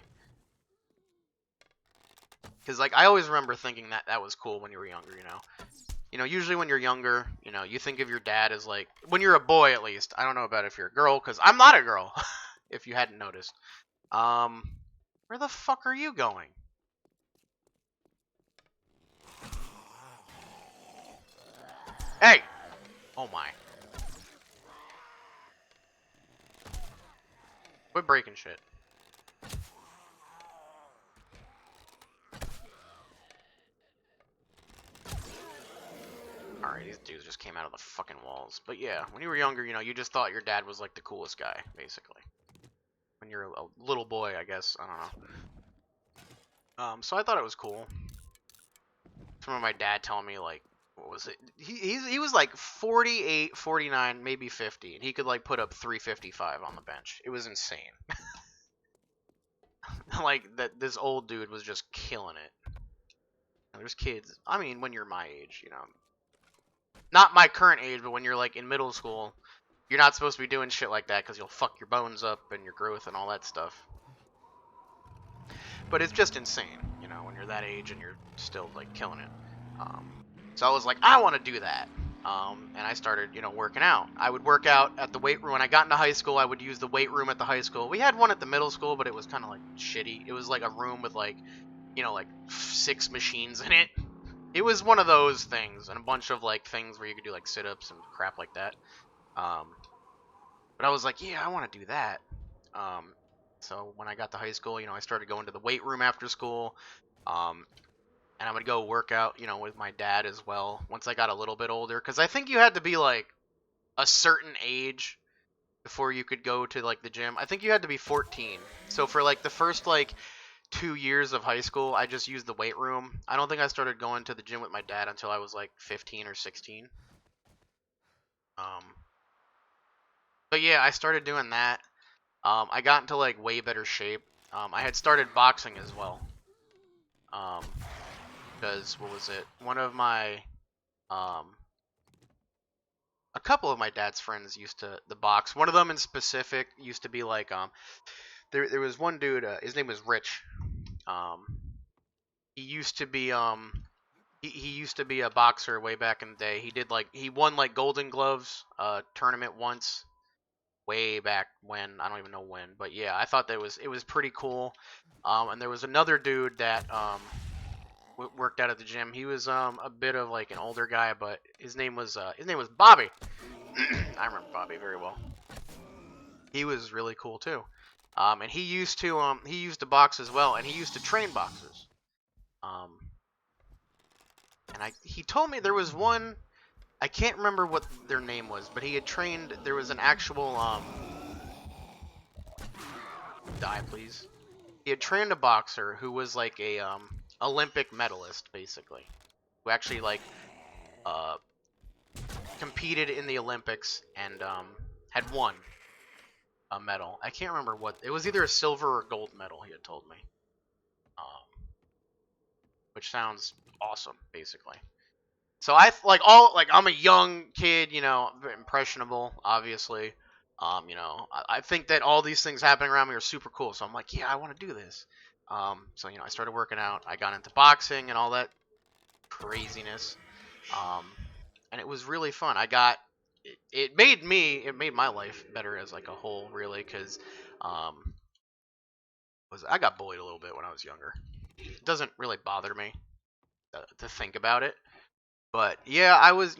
Because like I always remember thinking that that was cool when you were younger, you know. Usually when you're younger, you think of your dad as like, when you're a boy at least. I don't know about if you're a girl, because I'm not a girl, if you hadn't noticed. Um, where the fuck are you going? Hey! Oh my. Quit breaking shit. Alright, these dudes just came out of the fucking walls. But yeah, when you were younger, you just thought your dad was like the coolest guy, basically. When you're a little boy, I guess. I don't know. So I thought it was cool. I remember my dad telling me, like, what was it? He was like 48, 49, maybe 50, and he could like put up 355 on the bench. It was insane. Like that, this old dude was just killing it. There's kids. I mean, when you're my age, not my current age, but when you're like in middle school, you're not supposed to be doing shit like that because you'll fuck your bones up and your growth and all that stuff. But it's just insane, when you're that age and you're still like killing it. So I was like, I want to do that. And I started, working out. I would work out at the weight room. When I got into high school, I would use the weight room at the high school. We had one at the middle school, but it was kind of like shitty. It was like a room with like, like 6 machines in it. It was one of those things, and a bunch of like things where you could do like sit-ups and crap like that. But I was like, yeah, I want to do that. So when I got to high school, I started going to the weight room after school. And I would go work out, with my dad as well once I got a little bit older. Because I think you had to be like a certain age before you could go to like the gym. I think you had to be 14. So for like the first like 2 years of high school, I just used the weight room. I don't think I started going to the gym with my dad until I was like 15 or 16. But yeah, I started doing that. I got into like way better shape. I had started boxing as well. Because what was it? One of my a couple of my dad's friends used to the box. One of them in specific used to be like there was one dude, his name was Rich. Um he used to be he used to be a boxer way back in the day. He won like Golden Gloves tournament once way back when. I don't even know when, but yeah, I thought that it was pretty cool. And there was another dude that worked out at the gym. He was a bit of like an older guy, but his name was Bobby. I remember Bobby very well. He was really cool too. And he used to box as well, and he used to train boxers. And he told me there was one, I can't remember what their name was, but he had trained. There was an actual die please. He had trained a boxer who was like a Olympic medalist, basically, who actually like competed in the Olympics and had won a medal. I can't remember what it was, either a silver or gold medal. He had told me, which sounds awesome, basically. So I'm a young kid, impressionable, obviously. I think that all these things happening around me are super cool. So I'm like, yeah, I want to do this. So I started working out. I got into boxing and all that craziness. And it was really fun. It made my life better as like a whole, really, because I got bullied a little bit when I was younger. It doesn't really bother me to think about it. But yeah, I was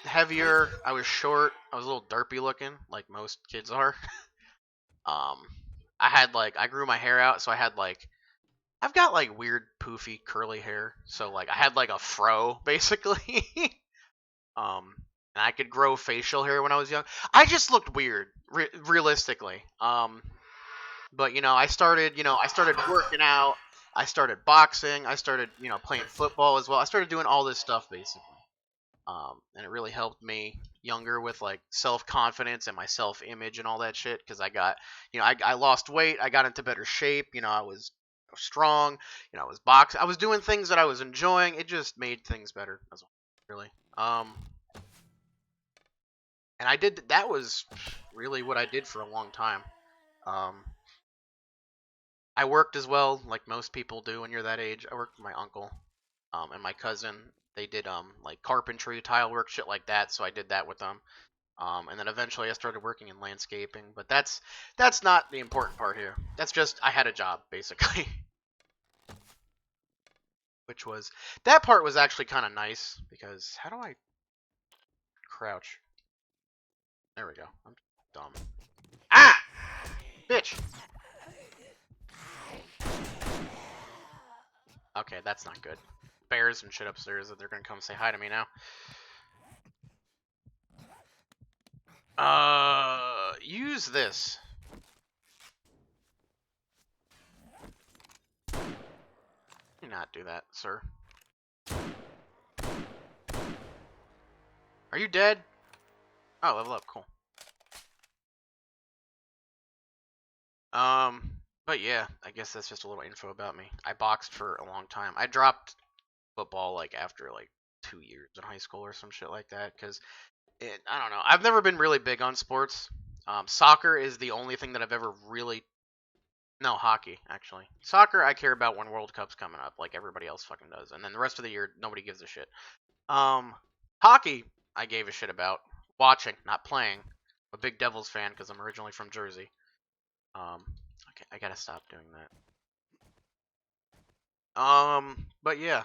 heavier. I was short. I was a little derpy looking, like most kids are. um, I grew my hair out, so I've got like weird poofy curly hair. So like I had like a fro basically. um, and I could grow facial hair when I was young. I just looked weird, realistically. But I started working out. I started boxing. I started playing football as well. I started doing all this stuff basically. And it really helped me younger with like self-confidence and my self-image and all that shit because I got I lost weight. I got into better shape. I was strong. I was boxing. I was doing things that I was enjoying. It just made things better as well, really. And that was really what I did for a long time. I worked as well, like most people do when you're that age. I worked with my uncle, and my cousin. They did like carpentry, tile work, shit like that. So I did that with them. And then eventually I started working in landscaping. But that's not the important part here. That's just I had a job basically, which was that part was actually kind of nice because how do I crouch? There we go. I'm dumb. Ah, bitch. Okay, that's not good. Bears and shit upstairs that they're gonna come say hi to me now. Use this. Do not do that, sir. Are you dead? Oh, level up, cool. But yeah, I guess that's just a little info about me. I boxed for a long time. I dropped football like after like 2 years in high school or some shit like that because I don't know. I've never been really big on sports. Soccer is the only thing that I've ever really. No, hockey actually. Soccer I care about when World Cup's coming up, like everybody else fucking does, and then the rest of the year nobody gives a shit. Hockey I gave a shit about watching, not playing. I'm a big Devils fan because I'm originally from Jersey. Okay, I gotta stop doing that. But yeah.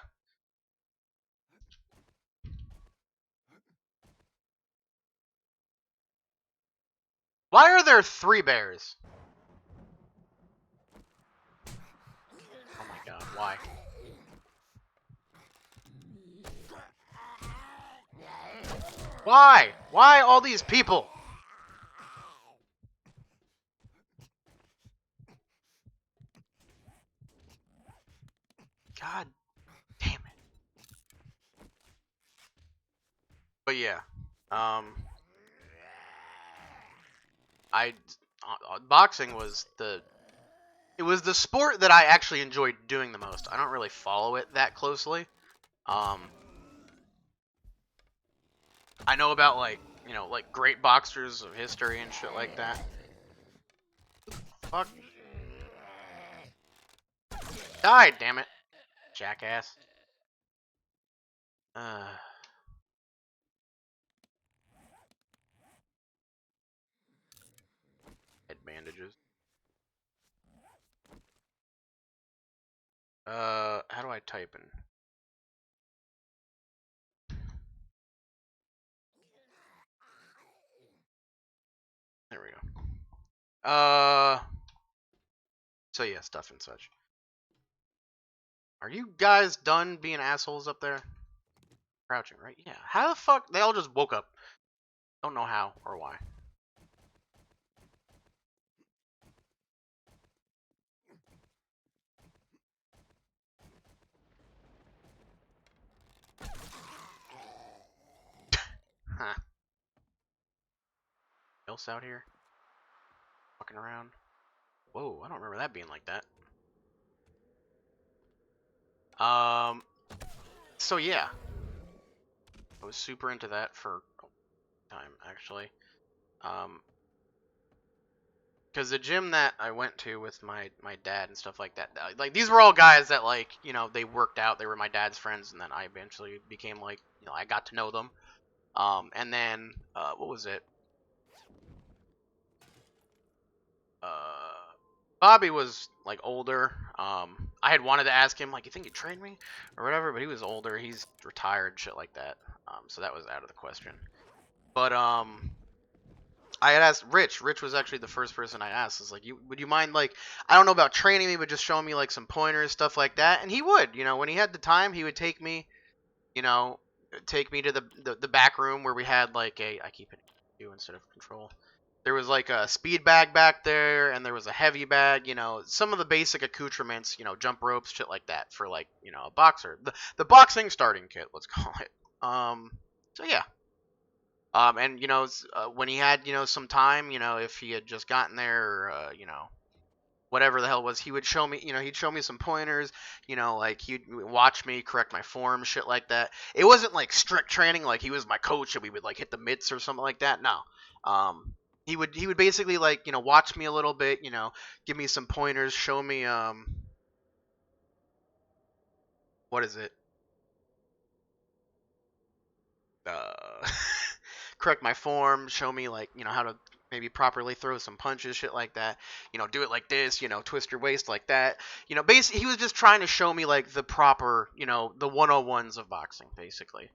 Why are there 3 bears? Oh my god, why? Why? Why all these people? God damn it. But yeah. Boxing was it was the sport that I actually enjoyed doing the most. I don't really follow it that closely. I know about like great boxers of history and shit like that. Fuck. Die, damn it, jackass. Head bandages. How do I type in? There we go. So yeah, stuff and such. Are you guys done being assholes up there? Crouching, right? Yeah. How the fuck? They all just woke up. Don't know how or why. Huh. Else out here? Walking around? Whoa, I don't remember that being like that. So yeah. I was super into that for a long time, actually. Because the gym that I went to with my dad and stuff like that, like these were all guys that like they worked out. They were my dad's friends, and then I eventually became like I got to know them. And then what was it? Bobby was like older. I had wanted to ask him like, you think you train me or whatever, but he was older. He's retired, shit like that. So that was out of the question. But I had asked Rich. Rich was actually the first person I asked. Is like, would you mind like I don't know about training me, but just showing me like some pointers, stuff like that. And he would, when he had the time, he would take me, take me to the back room where we had like I keep it you instead of control. There was like a speed bag back there, and there was a heavy bag. You know, some of the basic accoutrements. You know, jump ropes, shit like that for like a boxer. The boxing starting kit, let's call it. So yeah. And when he had some time, if he had just gotten there, or, whatever the hell it was, he would show me, he'd show me some pointers, like he'd watch me correct my form, shit like that. It wasn't like strict training, like he was my coach and we would like hit the mitts or something like that. No. He would basically like, watch me a little bit, give me some pointers, show me, what is it? Uh, correct my form, show me like, how to maybe properly throw some punches, shit like that. Do it like this, twist your waist like that. Basically he was just trying to show me like the proper, the 101s of boxing, basically.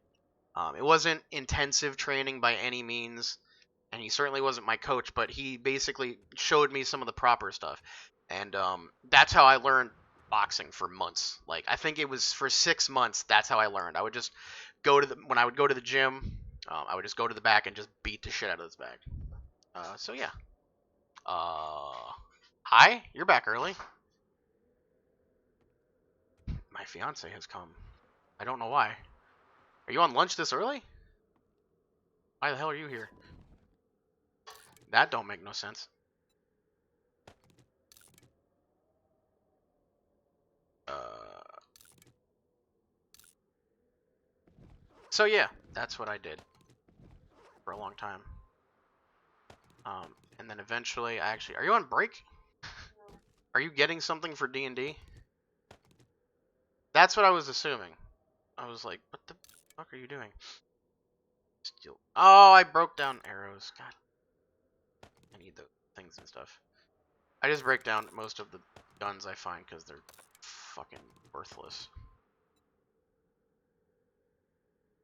It wasn't intensive training by any means, and he certainly wasn't my coach, but he basically showed me some of the proper stuff. And that's how I learned boxing for months. Like I think it was for 6 months. That's how I learned. I would just when I would go to the gym, I would just go to the back and just beat the shit out of this bag. So yeah. Hi, you're back early. My fiance has come. I don't know why. Are you on lunch this early? Why the hell are you here? That don't make no sense. So yeah, that's what I did for a long time. And then eventually, are you on break? Are you getting something for D&D? That's what I was assuming. I was like, what the fuck are you doing? Steel. Oh, I broke down arrows. God. I need those things and stuff. I just break down most of the guns I find because they're fucking worthless.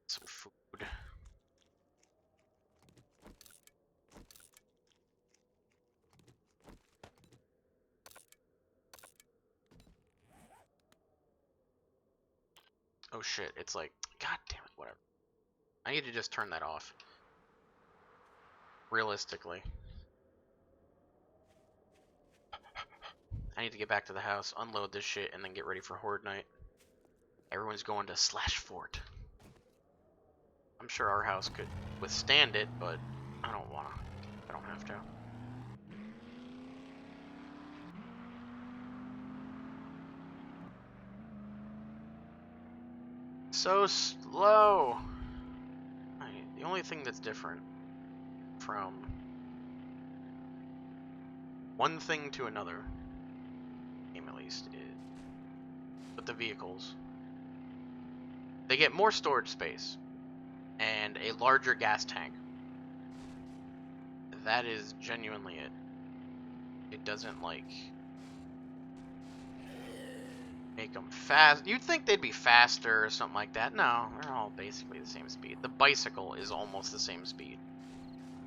Some food. Oh shit, it's like, god damn it, whatever. I need to just turn that off. Realistically. I need to get back to the house, unload this shit, and then get ready for Horde Night. Everyone's going to Slash Fort. I'm sure our house could withstand it, but I don't wanna. I don't have to. So slow! The only thing that's different from one thing to another, game at least, is with the vehicles. They get more storage space and a larger gas tank. That is genuinely it. It doesn't like make them fast. You'd think they'd be faster or something like that. No, they're all basically the same speed. The bicycle is almost the same speed.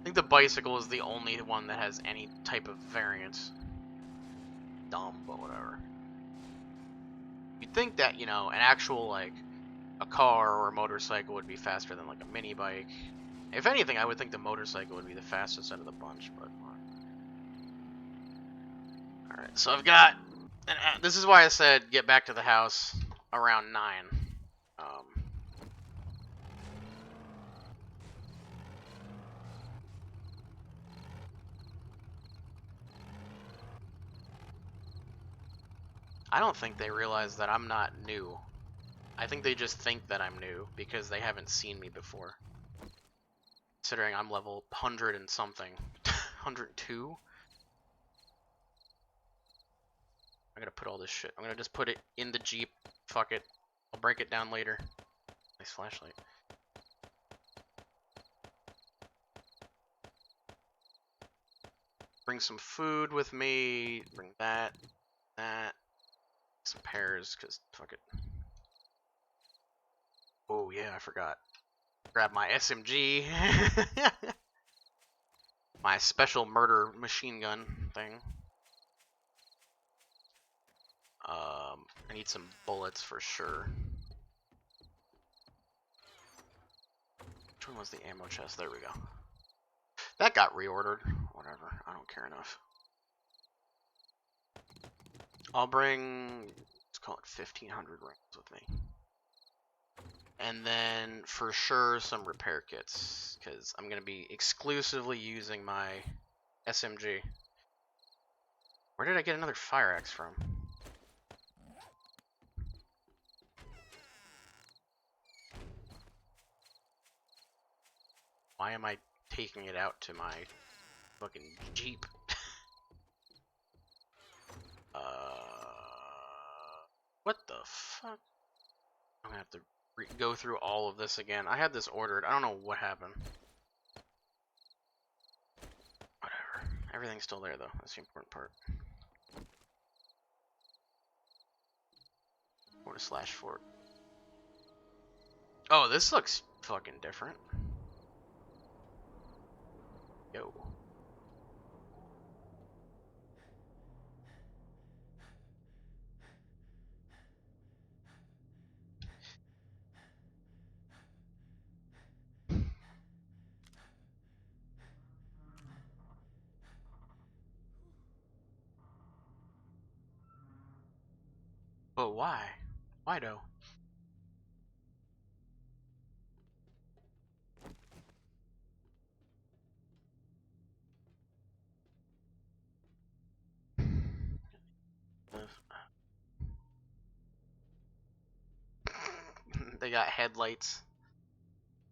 I think the bicycle is the only one that has any type of variance. Dumb, but whatever. You'd think that, an actual, like, a car or a motorcycle would be faster than, like, a mini bike. If anything, I would think the motorcycle would be the fastest out of the bunch, but... Alright, so I've got... And this is why I said get back to the house around 9. I don't think they realize that I'm not new. I think they just think that I'm new because they haven't seen me before. Considering I'm level 100 and something. 102? I'm gonna put all this shit. I'm gonna just put it in the Jeep. Fuck it. I'll break it down later. Nice flashlight. Bring some food with me. Bring that. That. Some pears, because fuck it. Oh, yeah, I forgot. Grab my SMG. My special murder machine gun thing. I need some bullets for sure. Where was the ammo chest? There we go. That got reordered. Whatever. I don't care enough. I'll bring, let's call it 1,500 rounds with me. And then, for sure, some repair kits. Because I'm going to be exclusively using my SMG. Where did I get another fire axe from? Why am I taking it out to my fucking Jeep? What the fuck? I'm gonna have to go through all of this again. I had this ordered. I don't know what happened. Whatever. Everything's still there, though. That's the important part. /fort. Oh, this looks fucking different. Yo. But why? Why though? They got headlights.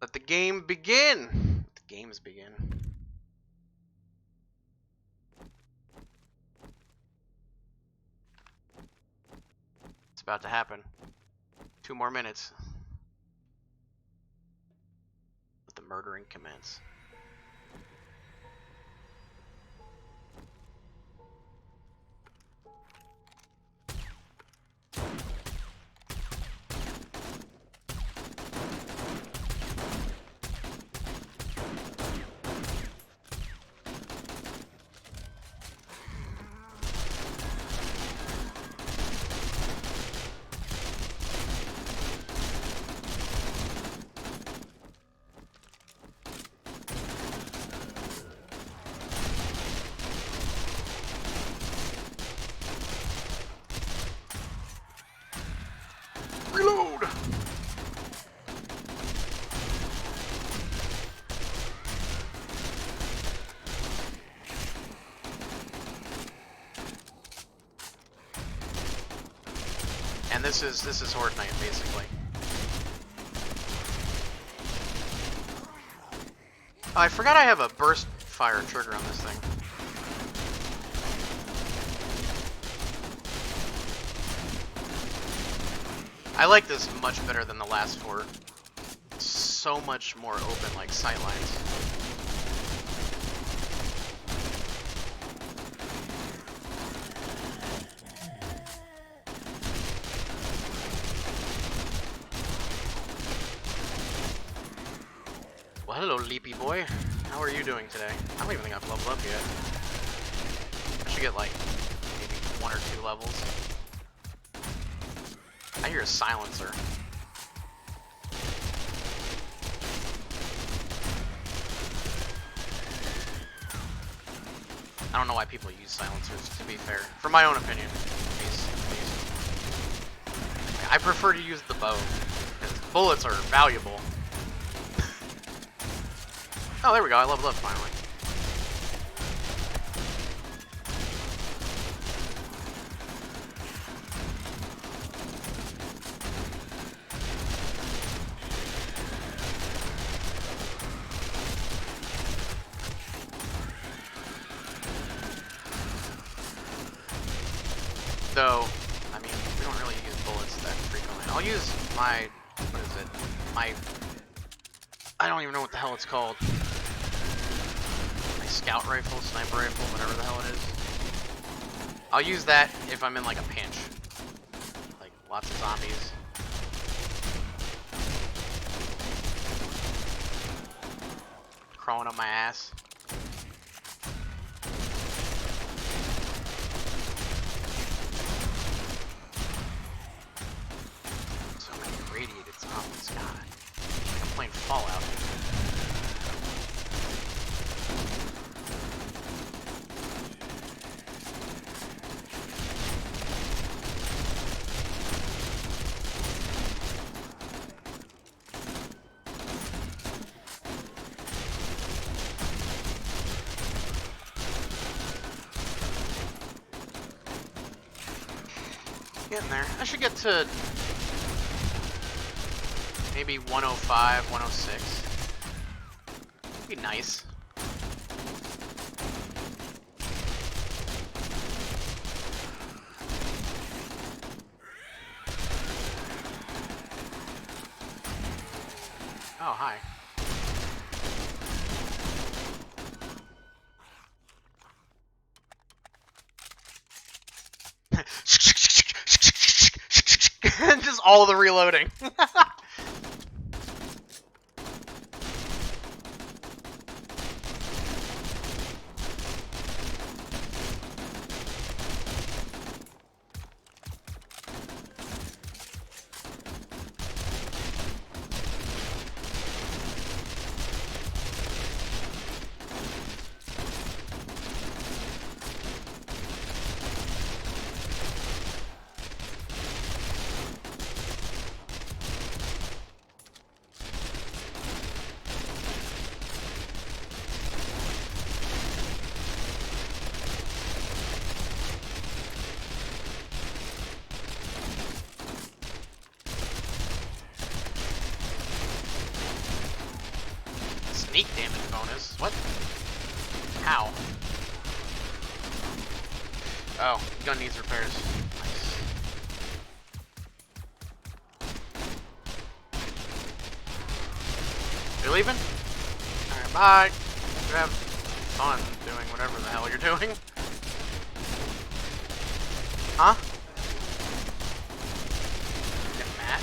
Let the game begin! Let the games begin. It's about to happen. 2 more minutes. Let the murdering commence. Reload! And this is Horde Night, basically. Oh, I forgot I have a burst fire trigger on this thing. I like this much better than the last fort. So much more open, like sightlines. Well, hello, Leapy boy. How are you doing today? I don't even think I've leveled up yet. I should get like maybe 1 or 2 levels. I hear a silencer. I don't know why people use silencers, to be fair. For my own opinion, at least. I prefer to use the bow, because bullets are valuable. Oh, there we go, I leveled up finally. Though, I mean, we don't really use bullets that frequently. I'll use my, what is it? I don't even know what the hell it's called. My scout rifle, sniper rifle, whatever the hell it is. I'll use that if I'm in like a pinch. Like lots of zombies. Crawling up my ass. So many radiated zombies, God. I'm playing Fallout. Getting there. I should get to maybe 105, 106. Be nice. Oh, hi. Just all the reloading. Sneak damage bonus? What? How? Oh, gun needs repairs. Nice. You're leaving? Alright, bye. You have fun doing whatever the hell you're doing. Huh? Get mad?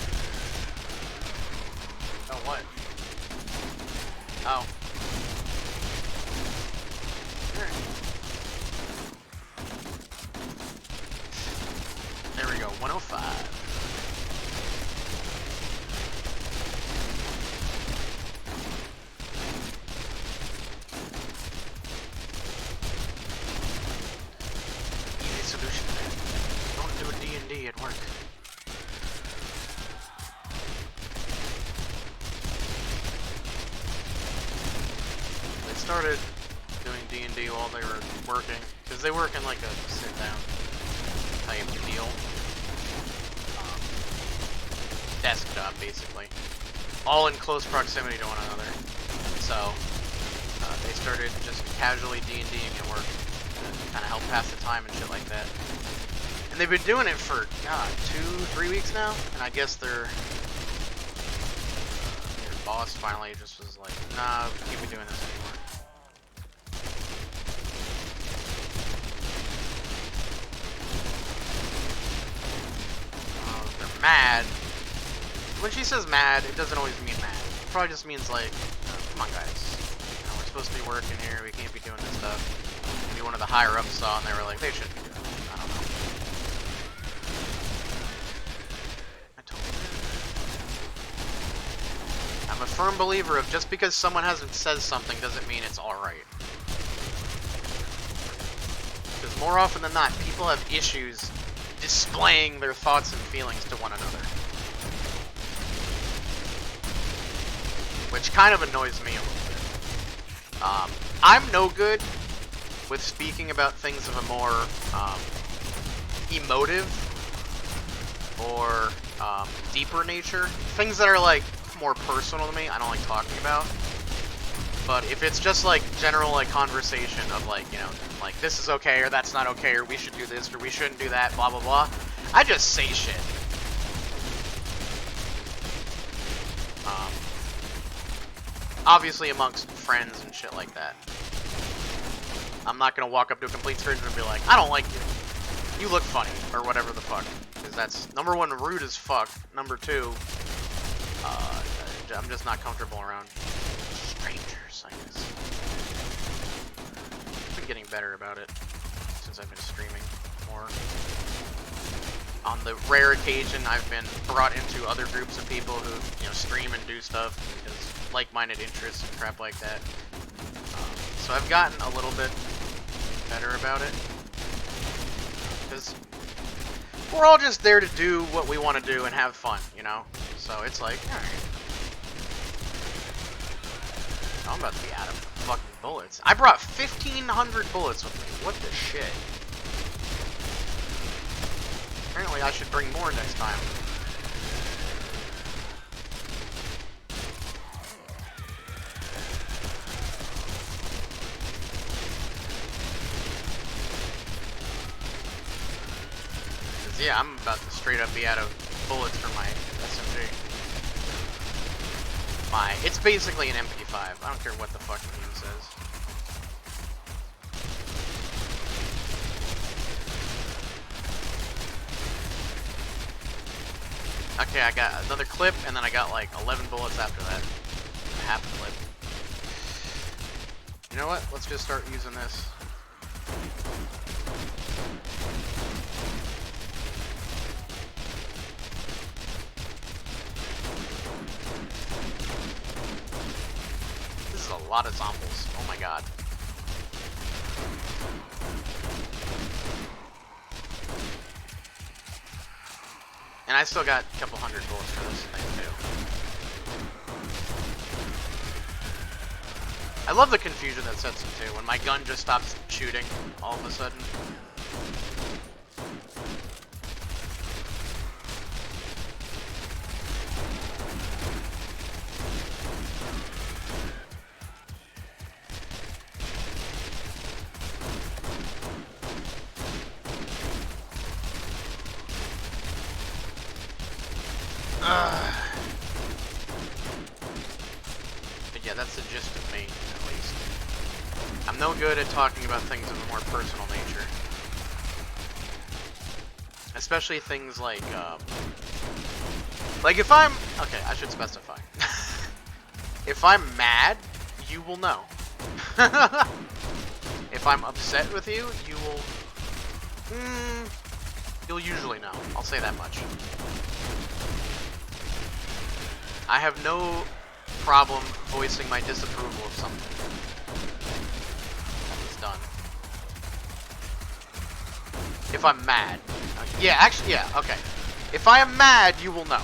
Oh, what? Oh. Alright. There we go, 105. Easy solution there. Don't do a D&D at work. They started doing D&D while they were working, because they work in like a sit-down type deal. Desk job, basically. All in close proximity to one another. So, they started just casually D&Ding at work to kind of help pass the time and shit like that. And they've been doing it for, God, 2-3 weeks now? And I guess their boss finally just was like, nah, we can't be doing this anymore. Oh, they're mad. When she says mad, it doesn't always mean mad. It probably just means like, come on guys. You know, we're supposed to be working here, we can't be doing this stuff. Maybe one of the higher ups saw and they were like, they shouldn't be doing it. I don't know. I totally did. I'm a firm believer of just because someone hasn't said something doesn't mean it's alright. Because more often than not, people have issues displaying their thoughts and feelings to one another. Which kind of annoys me a little bit. I'm no good with speaking about things of a more emotive or deeper nature. Things that are like more personal to me, I don't like talking about. But if it's just like general like conversation of like, you know, like this is okay or that's not okay or we should do this or we shouldn't do that, blah blah blah, I just say shit. Obviously amongst friends and shit like that. I'm not gonna walk up to a complete stranger and be like, I don't like you. You look funny, or whatever the fuck. Because that's, number one, rude as fuck. Number two, I'm just not comfortable around strangers, I guess. I've been getting better about it since I've been streaming more. On the rare occasion I've been brought into other groups of people who, you know, stream and do stuff because like-minded interests and crap like that. So I've gotten a little bit better about it. Because we're all just there to do what we want to do and have fun, you know? So it's like, alright. I'm about to be out of fucking bullets. I brought 1,500 bullets with me. What the shit? Apparently I should bring more next time. Cause yeah, I'm about to straight up be out of bullets for my SMG. It's basically an MP5. I don't care what the fuck the game says. Okay, I got another clip, and then I got like 11 bullets after that. Half a clip. You know what? Let's just start using this. This is a lot of zombies. Oh my god. And I still got a couple hundred bullets for this thing too. I love the confusion that sets in too, when my gun just stops shooting all of a sudden. But yeah, that's the gist of me, at least. I'm no good at talking about things of a more personal nature. Especially things like if I'm... Okay, I should specify. If I'm mad, you will know. If I'm upset with you, you will... you'll usually know. I'll say that much. I have no problem voicing my disapproval of something that was done. If I'm mad. Yeah, actually, yeah, okay. If I am mad, you will know.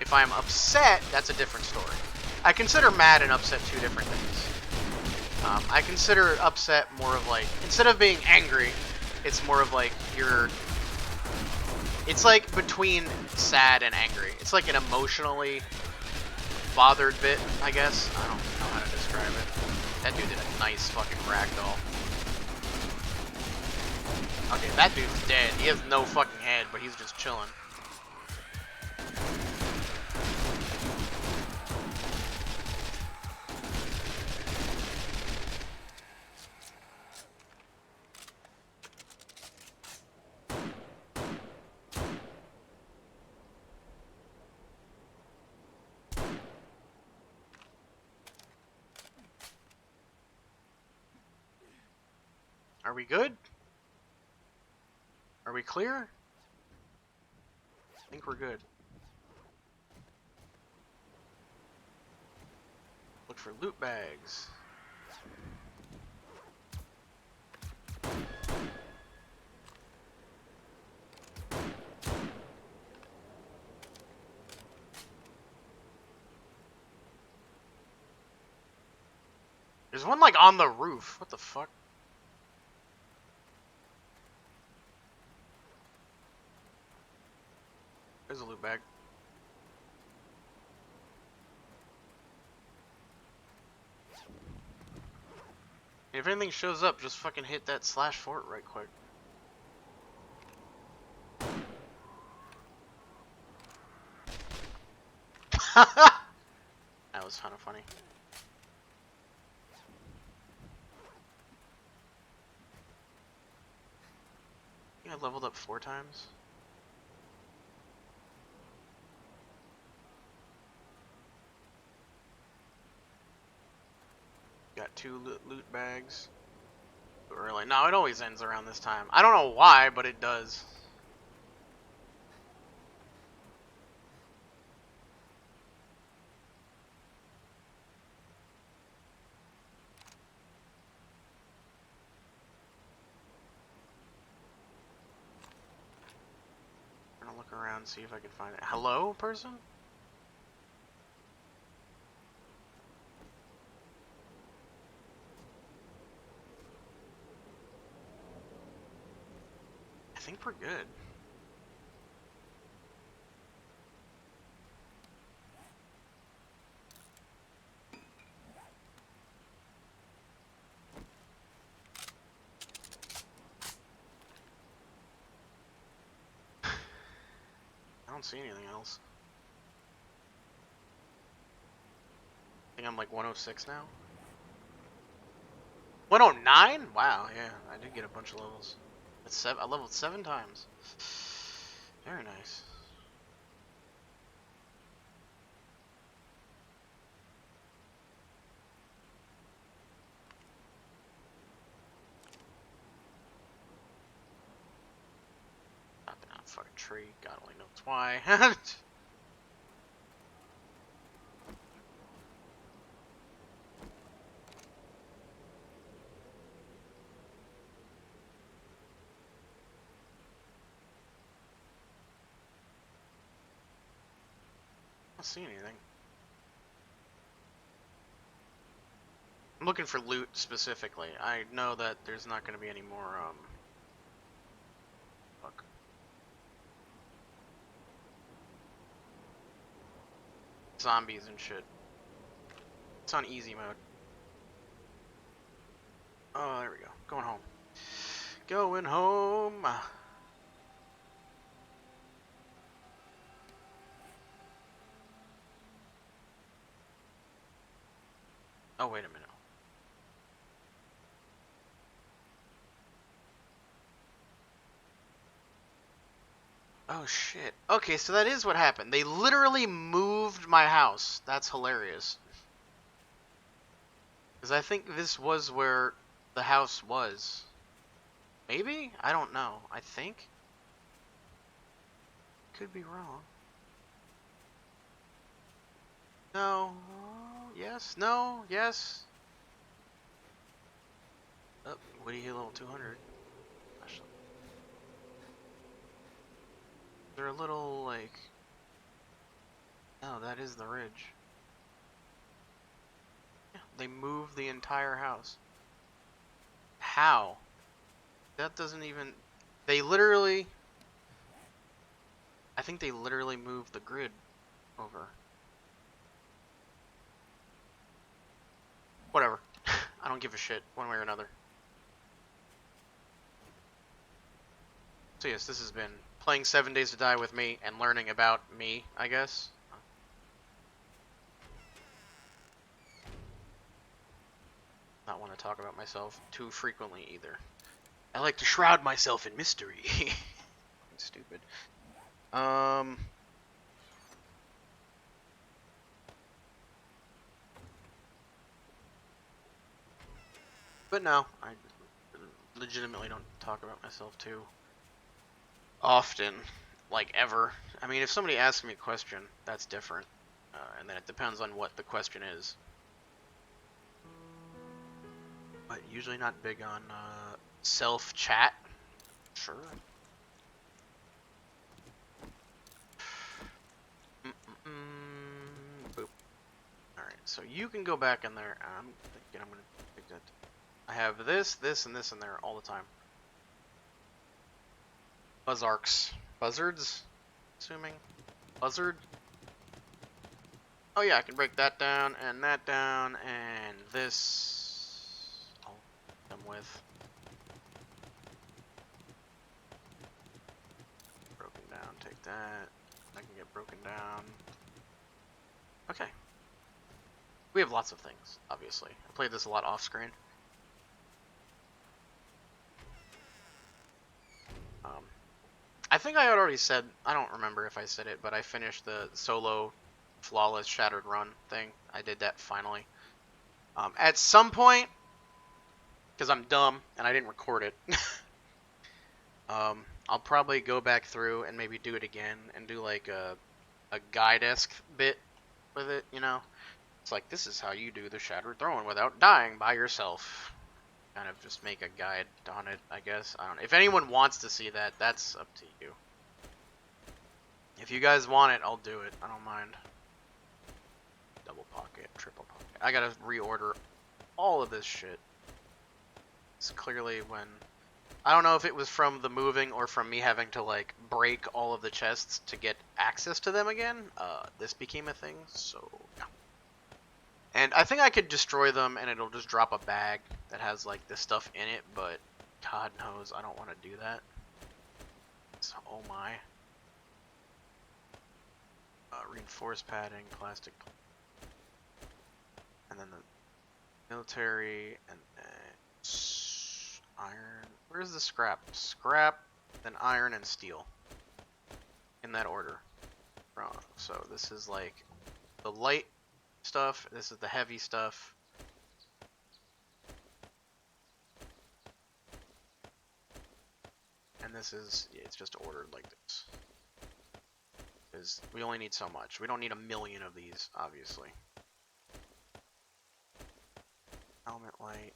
If I'm upset, that's a different story. I consider mad and upset two different things. I consider upset more of like, instead of being angry, it's more of like it's like between sad and angry. It's like an emotionally bothered bit, I guess. I don't know how to describe it. That dude did a nice fucking ragdoll. Okay, that dude's dead. He has no fucking head, but he's just chilling. Are we good? Are we clear? I think we're good. Look for loot bags. There's one like on the roof. What the fuck? There's a loot bag. If anything shows up, just fucking hit that /fort right quick. That was kind of funny. I think I leveled up 4 times. Got 2 loot bags. Really? No, it always ends around this time. I don't know why, but it does. I'm gonna look around, see if I can find it. Hello, person? think we're good. I don't see anything else. I think I'm like 106 now. 109? Wow, yeah, I did get a bunch of levels. I leveled 7 times. Very nice. Chopping out a fucking tree. God only knows why. I don't see anything. I'm looking for loot specifically. I know that there's not going to be any more, fuck. Zombies and shit. It's on easy mode. Oh, there we go. Going home. Going home. Oh, wait a minute. Oh, shit. Okay, so that is what happened. They literally moved my house. That's hilarious. Because I think this was where the house was. Maybe? I don't know. I think. Could be wrong. No. Yes. No. Yes. Oh, Woody hit level 200. They're a little, like... No, that is the ridge. Yeah, they moved the entire house. How? That doesn't even... They literally... I think they literally moved the grid over. Whatever. I don't give a shit, one way or another. So yes, this has been playing 7 Days to Die with me and learning about me, I guess. Not want to talk about myself too frequently either. I like to shroud myself in mystery. Stupid. But no, I legitimately don't talk about myself too often, like ever. I mean, if somebody asks me a question, that's different, and then it depends on what the question is. But usually not big on self-chat. Sure. Boop. Alright, so you can go back in there. I'm thinking I'm going to pick that. I have this, this, and this in there all the time. Buzzarks. Buzzards? Assuming. Buzzard? Oh yeah, I can break that down, and this... I'll hit them with. Broken down, take that. I can get broken down. Okay. We have lots of things, obviously. I played this a lot off-screen. I think I had already said, I don't remember if I said it, but I finished the solo flawless shattered run thing. I did that finally. At some point, because I'm dumb and I didn't record it, I'll probably go back through and maybe do it again and do like a guide-esque bit with it, you know? It's like, this is how you do the shattered throwing without dying by yourself. Kind of just make a guide on it, I guess. I don't know. If anyone wants to see that, that's up to you. If you guys want it, I'll do it. I don't mind. Double pocket, triple pocket. I gotta reorder all of this shit. It's clearly when I don't know if it was from the moving or from me having to like break all of the chests to get access to them again. This became a thing, so yeah. And I think I could destroy them and it'll just drop a bag that has like this stuff in it, but God knows I don't want to do that. So, oh my. Reinforced padding, plastic, and then the military, and then iron. Where's the scrap? Scrap, then iron and steel. In that order. Wrong. So this is like the light stuff. This is the heavy stuff. And this is, yeah, it's just ordered like this. Because we only need so much. We don't need a million of these, obviously. Element light.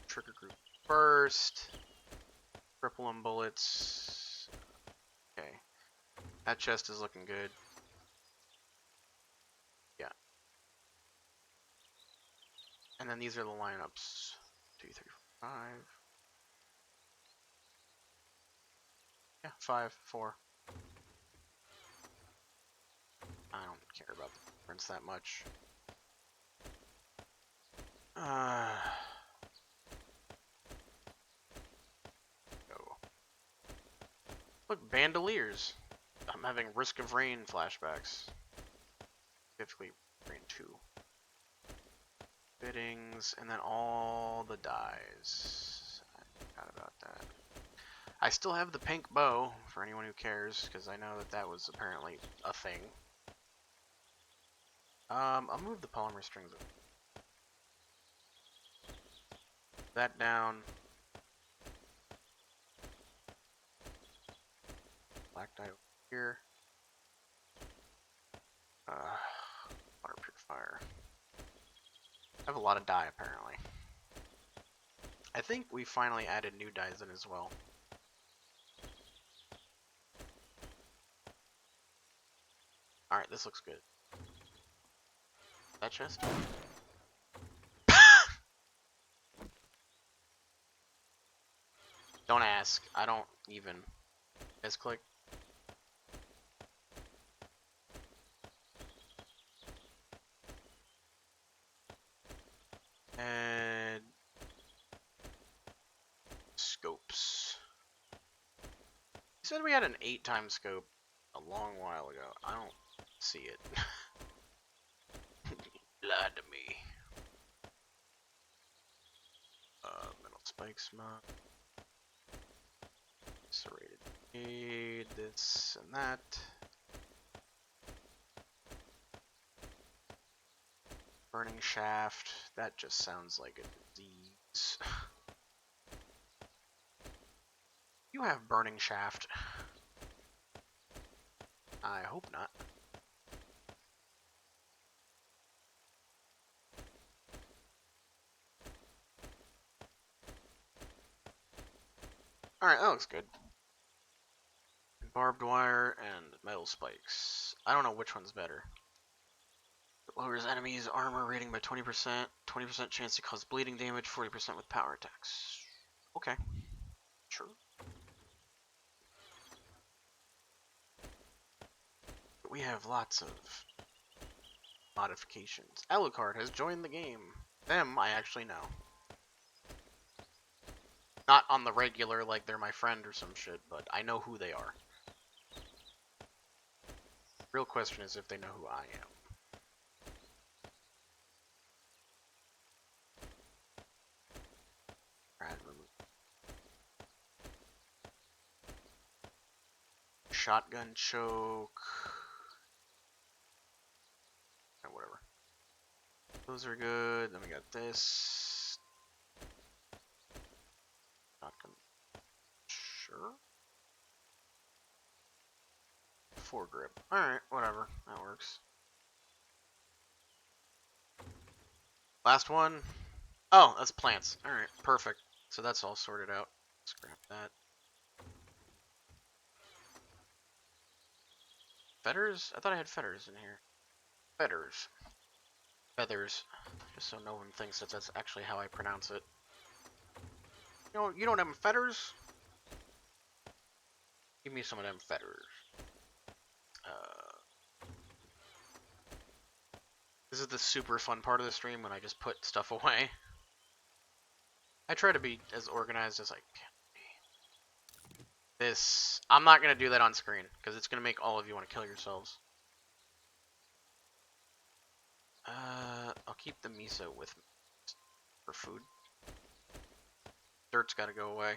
Trigger group first. Triple and bullets. Okay. That chest is looking good. Yeah. And then these are the lineups. 2, 3, 4, 5. Yeah, 5, 4. I don't care about the difference that much. Go. Look, bandoliers. I'm having Risk of Rain flashbacks. Specifically, Rain 2. Fittings, and then all the dies. I forgot about that. I still have the pink bow, for anyone who cares, because I know that that was apparently a thing. I'll move the polymer strings up. That down. Black dye over here. Water purifier. I have a lot of dye, apparently. I think we finally added new dyes in as well. Alright, this looks good. That chest? Don't ask. I don't even. Misclick. And scopes. You said we had an 8-time scope a long while ago. I don't see it. Lied to me. Metal spikes mod. Serrated blade, this and that. Burning shaft. That just sounds like a disease. You have burning shaft. I hope not. Alright, that looks good. Barbed wire and metal spikes. I don't know which one's better. It lowers enemies' armor rating by 20%, 20% chance to cause bleeding damage, 40% with power attacks. Okay. Sure. We have lots of modifications. Alucard has joined the game. Them I actually know. Not on the regular, like they're my friend or some shit, but I know who they are. Real question is if they know who I am. Shotgun choke. Whatever. Those are good. Then we got this. Shotgun. Sure. Foregrip. Alright, whatever. That works. Last one. Oh, that's plants. Alright, perfect. So that's all sorted out. Scrap that. Feathers? I thought I had feathers in here. Feathers. Feathers. Just so no one thinks that that's actually how I pronounce it. You don't have them feathers? Give me some of them feathers. This is the super fun part of the stream when I just put stuff away. I try to be as organized as I can be. This, I'm not going to do that on screen, because it's going to make all of you want to kill yourselves. I'll keep the miso with me for food. Dirt's got to go away.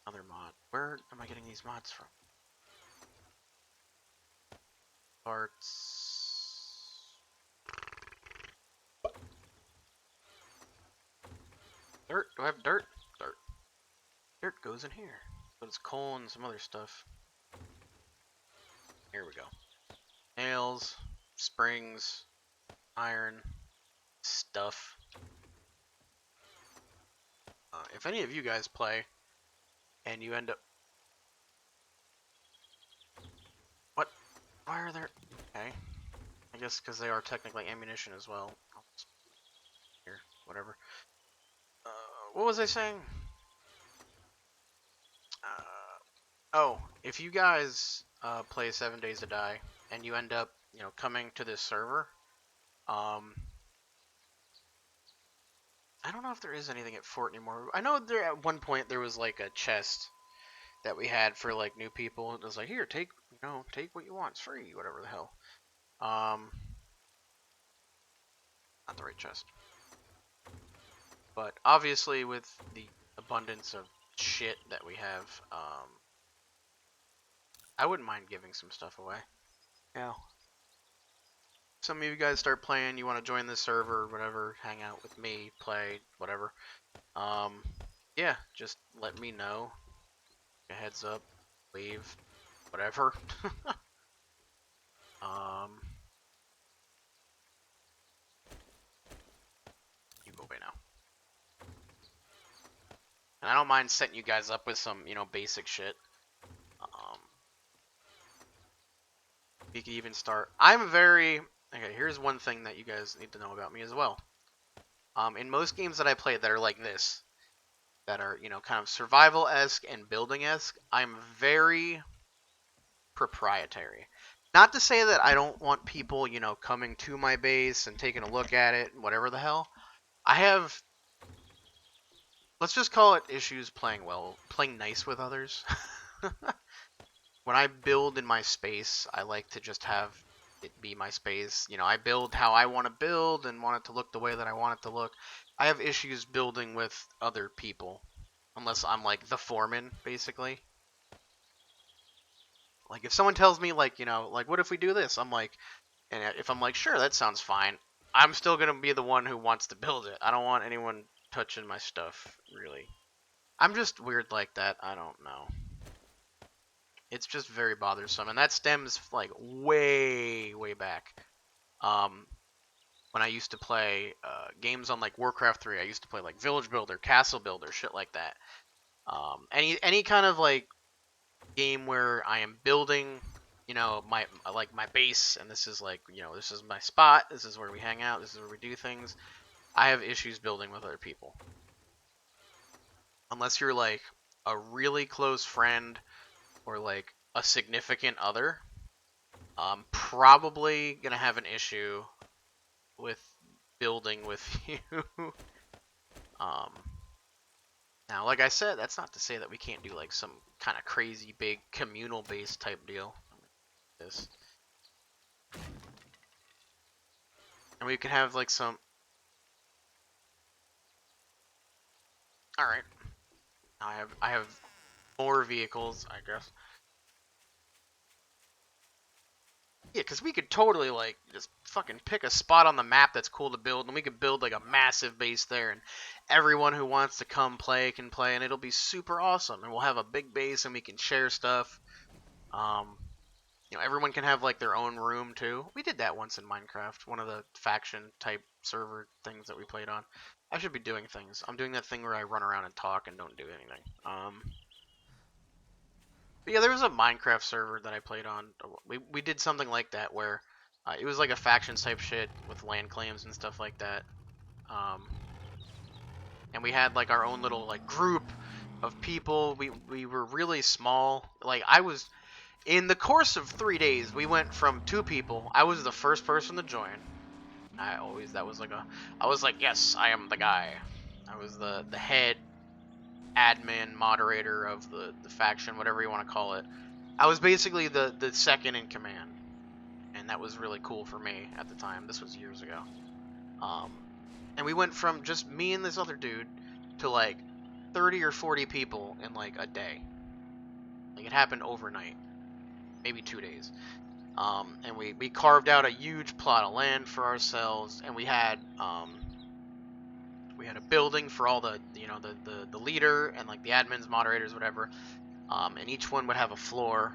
Other mod. Where am I getting these mods from? Parts. Dirt? Do I have dirt? Dirt. Dirt goes in here. But it's coal and some other stuff. Here we go. Nails, springs, iron, stuff. If any of you guys play and you end up... What? Why are there... Okay. I guess because they are technically ammunition as well. Here, whatever. What was I saying? Oh, if you guys play 7 Days to Die and you end up, coming to this server, I don't know if there is anything at Fort anymore. I know there at one point there was like a chest that we had for like new people. It was like, here, take what you want. It's free, whatever the hell. Not the right chest. But obviously with the abundance of shit that we have, I wouldn't mind giving some stuff away. Yeah. Some of you guys start playing, you want to join this server, whatever, hang out with me, play, whatever. Yeah, just let me know. A heads up, wave, whatever. You go away now. And I don't mind setting you guys up with some, basic shit. You can even start. Okay, here's one thing that you guys need to know about me as well. In most games that I play that are like this, that are, kind of survival-esque and building-esque, I'm very proprietary. Not to say that I don't want people, coming to my base and taking a look at it, whatever the hell. I have, let's just call it issues playing nice with others. When I build in my space, I like to just have it be my space. I build how I want to build and want it to look the way that I want it to look. I have issues building with other people. Unless I'm like the foreman, basically. Like if someone tells me like, like what if we do this? I'm like, and if I'm like, sure, that sounds fine. I'm still going to be the one who wants to build it. I don't want anyone touching my stuff, really. I'm just weird like that. I don't know. It's just very bothersome, and that stems like way back. When I used to play games on like Warcraft 3, I used to play like Village Builder, Castle Builder, shit like that. Any kind of like game where I am building, my base, and this is like, this is my spot, this is where we hang out, this is where we do things. I have issues building with other people. Unless you're like a really close friend or like a significant other, I'm probably gonna have an issue with building with you. Now, like I said, that's not to say that we can't do like some kind of crazy big communal based type deal. This, and we can have like some. All right, I have more vehicles, I guess. Yeah, because we could totally, like, just fucking pick a spot on the map that's cool to build, and we could build, like, a massive base there, and everyone who wants to come play can play, and it'll be super awesome, and we'll have a big base, and we can share stuff. Everyone can have, like, their own room, too. We did that once in Minecraft, one of the faction-type server things that we played on. I should be doing things. I'm doing that thing where I run around and talk and don't do anything. But yeah, there was a Minecraft server that I played on. We did something like that where It was like a factions type shit with land claims and stuff like that. And we had like our own little like group of people. We were really small. Like I was in the course of 3 days, we went from 2 people. I was the first person to join. I was like, yes, I am the guy. I was the head admin moderator of the faction, whatever you want to call it. I was basically the second in command, and that was really cool for me at the time. This was years ago. And we went from just me and this other dude to like 30 or 40 people in like a day. Like it happened overnight, maybe 2 days. And we carved out a huge plot of land for ourselves, and we had a building for all the the leader and like the admins, moderators, whatever. And each one would have a floor,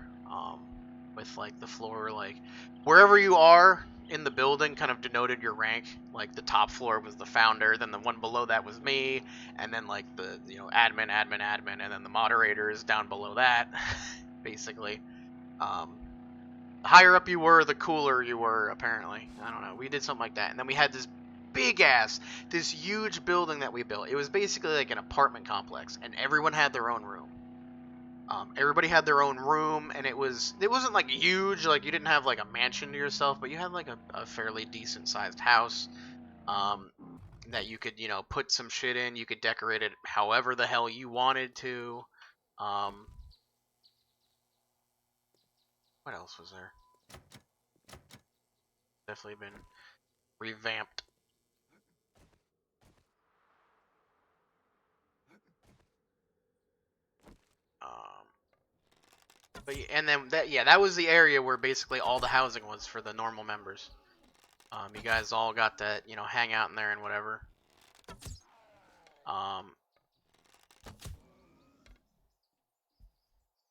with like the floor like wherever you are in the building kind of denoted your rank. Like the top floor was the founder, then the one below that was me, and then like the admin, and then the moderators down below that, basically. The higher up you were, the cooler you were, apparently. I don't know. We did something like that. And then we had this this huge building that we built. It was basically like an apartment complex, and everyone had their own room. Everybody had their own room, and it wasn't like huge, like you didn't have like a mansion to yourself, but you had like a fairly decent sized house, that you could, put some shit in. You could decorate it however the hell you wanted to. What else was there? Definitely been revamped. And then that was the area where basically all the housing was for the normal members. You guys all got to, hang out in there and whatever. All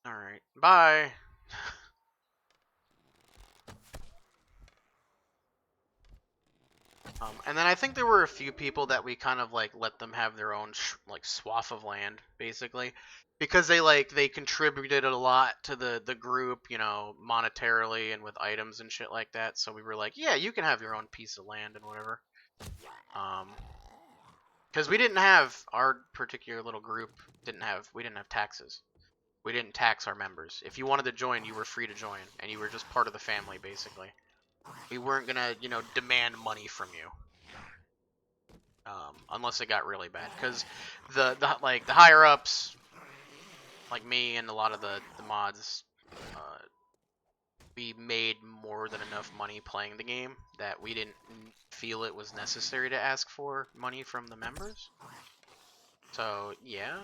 right, bye. And then I think there were a few people that we kind of like let them have their own like swath of land, basically, because they contributed a lot to the group, monetarily and with items and shit like that. So we were like, yeah, you can have your own piece of land and whatever. Because we didn't have our particular little group we didn't have taxes. We didn't tax our members. If you wanted to join, you were free to join, and you were just part of the family, basically. We weren't gonna, demand money from you. Unless it got really bad, because the higher ups, like me and a lot of the mods, we made more than enough money playing the game that we didn't feel it was necessary to ask for money from the members. So yeah.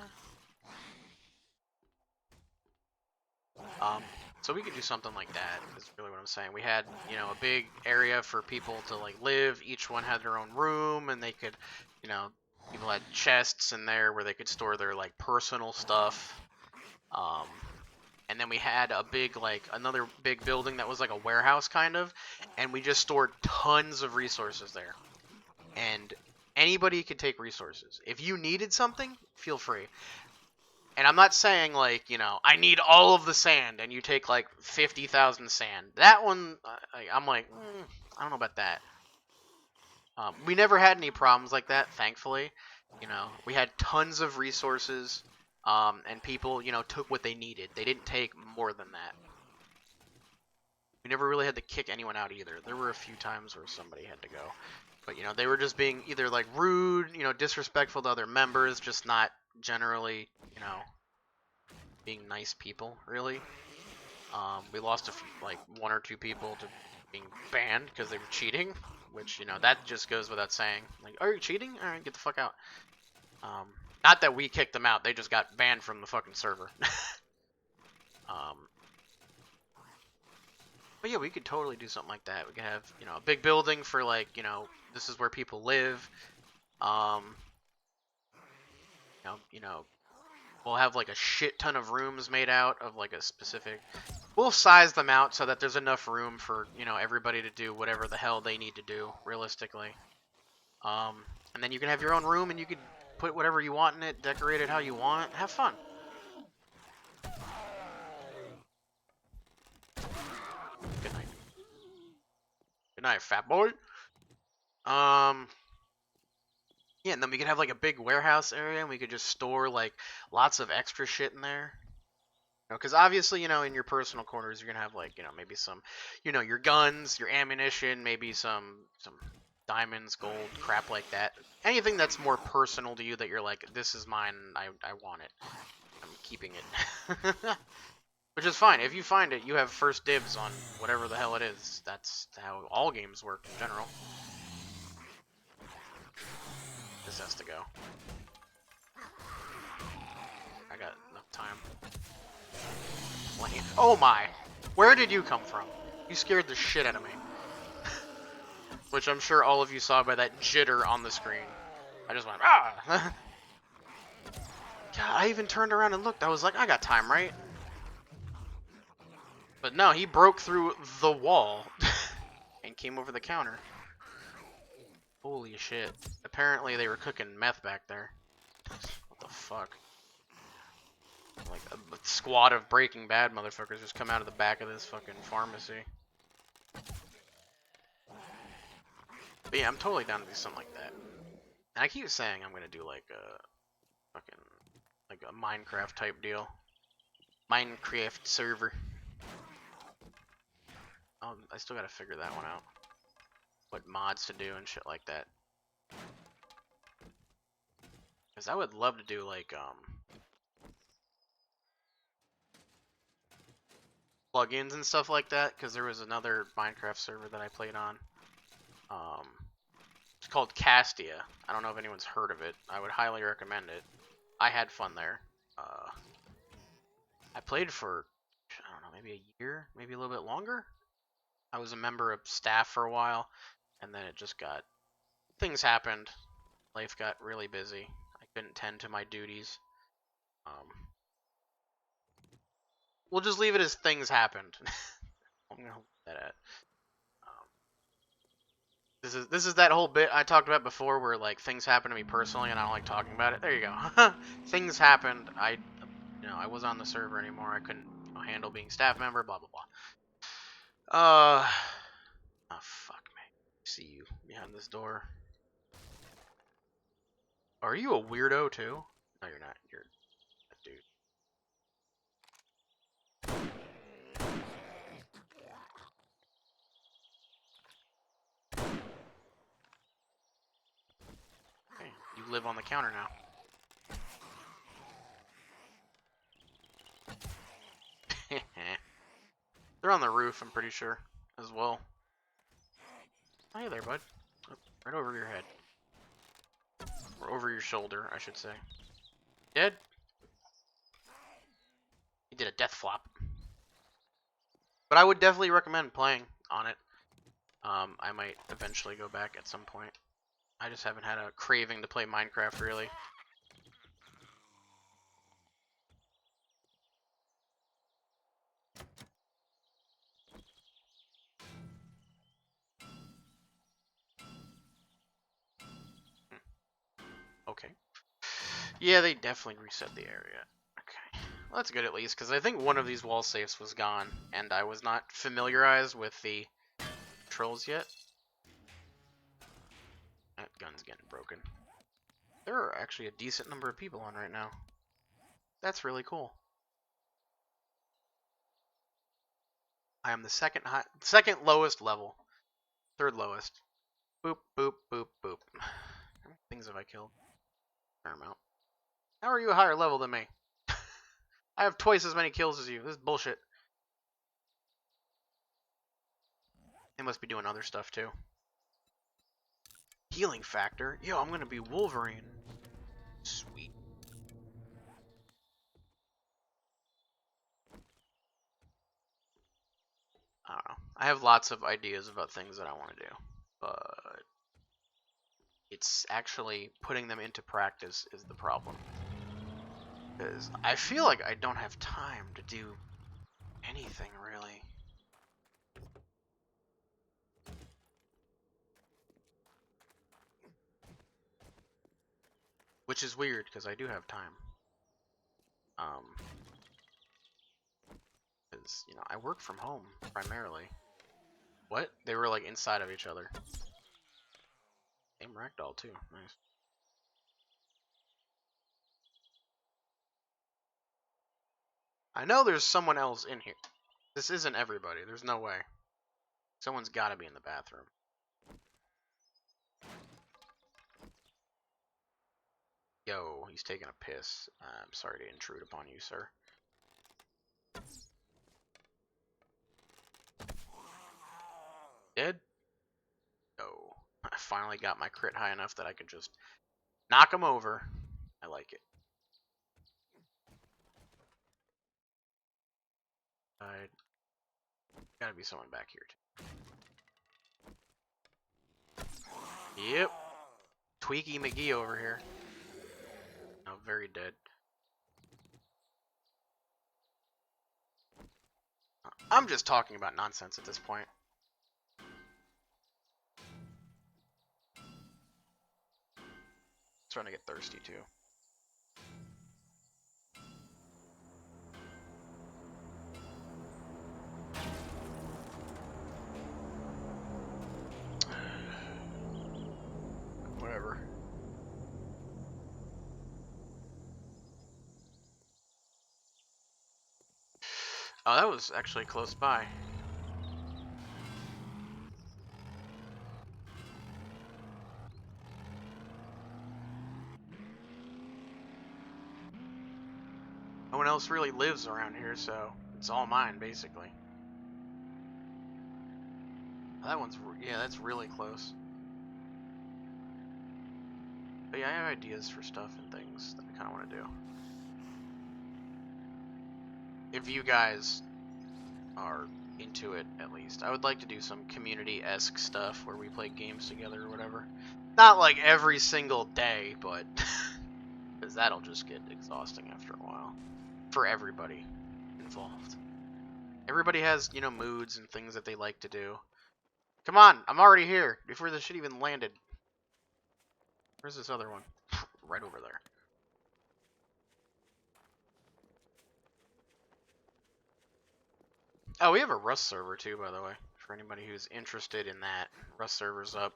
So we could do something like that, is really what I'm saying. We had, a big area for people to, like, live. Each one had their own room, and they could, people had chests in there where they could store their, like, personal stuff. And then we had another big building that was like a warehouse, kind of, and we just stored tons of resources there. And anybody could take resources. If you needed something, feel free. And I'm not saying, like, I need all of the sand, and you take, like, 50,000 sand. That one, I'm like, I don't know about that. We never had any problems like that, thankfully. We had tons of resources, and people, took what they needed. They didn't take more than that. We never really had to kick anyone out either. There were a few times where somebody had to go. But, they were just being either, like, rude, disrespectful to other members, just not generally, being nice people, really. We lost like 1 or 2 people to being banned because they were cheating, which, that just goes without saying. Like, are you cheating? All right, get the fuck out. Not that we kicked them out, they just got banned from the fucking server. But yeah, we could totally do something like that. We could have, a big building for, like, this is where people live. We'll have like a shit ton of rooms made out of like a specific. We'll size them out so that there's enough room for, everybody to do whatever the hell they need to do, realistically. And then you can have your own room, and you could put whatever you want in it, decorate it how you want, have fun. Good night. night, fat boy. Yeah, and then we could have like a big warehouse area, and we could just store like lots of extra shit in there. Because obviously, in your personal corners, you're gonna have like, maybe some, your guns, your ammunition, maybe some diamonds, gold, crap like that. Anything that's more personal to you that you're like, this is mine, I want it. I'm keeping it. Which is fine. If you find it, you have first dibs on whatever the hell it is. That's how all games work in general. This has to go. I got enough time. Oh my! Where did you come from? You scared the shit out of me. Which I'm sure all of you saw by that jitter on the screen. I just went, ah! God, I even turned around and looked. I was like, I got time, right? But no, he broke through the wall and came over the counter. Holy shit. Apparently they were cooking meth back there. What the fuck? Like a squad of Breaking Bad motherfuckers just come out of the back of this fucking pharmacy. But yeah, I'm totally down to do something like that. And I keep saying I'm gonna do like a fucking like a Minecraft type deal. Minecraft server. I still gotta figure that one out. What mods to do and shit like that. Cause I would love to do like plugins and stuff like that. Cause there was another Minecraft server that I played on. It's called Castia. I don't know if anyone's heard of it. I would highly recommend it. I had fun there. I played for, I don't know, maybe a year, maybe a little bit longer. I was a member of staff for a while, and then it just got, things happened. Life got really busy. I couldn't tend to my duties. We'll just leave it as things happened. I'm gonna hold that at. This is that whole bit I talked about before, where like things happen to me personally, and I don't like talking about it. There you go. Things happened. I was on the server anymore. I couldn't handle being staff member. Blah blah blah. Oh fuck me. See you behind this door. Are you a weirdo too? No, you're not. You're a dude. Hey, you live on the counter now. They're on the roof, I'm pretty sure, as well. Oh, hey there, bud. Oh, right over your head. Or over your shoulder, I should say. Dead? He did a death flop. But I would definitely recommend playing on it. I might eventually go back at some point. I just haven't had a craving to play Minecraft, really. Okay. Yeah, they definitely reset the area. Okay. Well, that's good at least, because I think one of these wall safes was gone, and I was not familiarized with the controls yet. That gun's getting broken. There are actually a decent number of people on right now. That's really cool. I am the second lowest level. Third lowest. Boop, boop, boop, boop. How many things have I killed? Fair amount. How are you a higher level than me? I have twice as many kills as you. This is bullshit. They must be doing other stuff too. Healing factor? Yo, I'm gonna be Wolverine. Sweet. I don't know. I have lots of ideas about things that I want to do, but it's actually putting them into practice is the problem. Because I feel like I don't have time to do anything, really. Which is weird, because I do have time. Because, I work from home, primarily. What? They were like inside of each other. Same ragdoll too. Nice. I know there's someone else in here. This isn't everybody. There's no way. Someone's got to be in the bathroom. Yo, he's taking a piss. I'm sorry to intrude upon you, sir. Dead? Oh, I finally got my crit high enough that I could just knock him over. I like it. Gotta be someone back here too. Yep. Tweaky McGee over here. Oh, very dead. I'm just talking about nonsense at this point. Starting to get thirsty too. Whatever. Oh, that was actually close by. No one else really lives around here, so it's all mine, basically. That one's, yeah, that's really close. But yeah, I have ideas for stuff and things that I kind of want to do. If you guys are into it, at least. I would like to do some community-esque stuff where we play games together or whatever. Not like every single day, but... because that'll just get exhausting after a while. For everybody involved. Everybody has, you know, moods and things that they like to do. Come on, I'm already here, before the shit even landed. Where's this other one? Right over there. Oh, we have a Rust server too, by the way. For anybody who's interested in that. Rust server's up.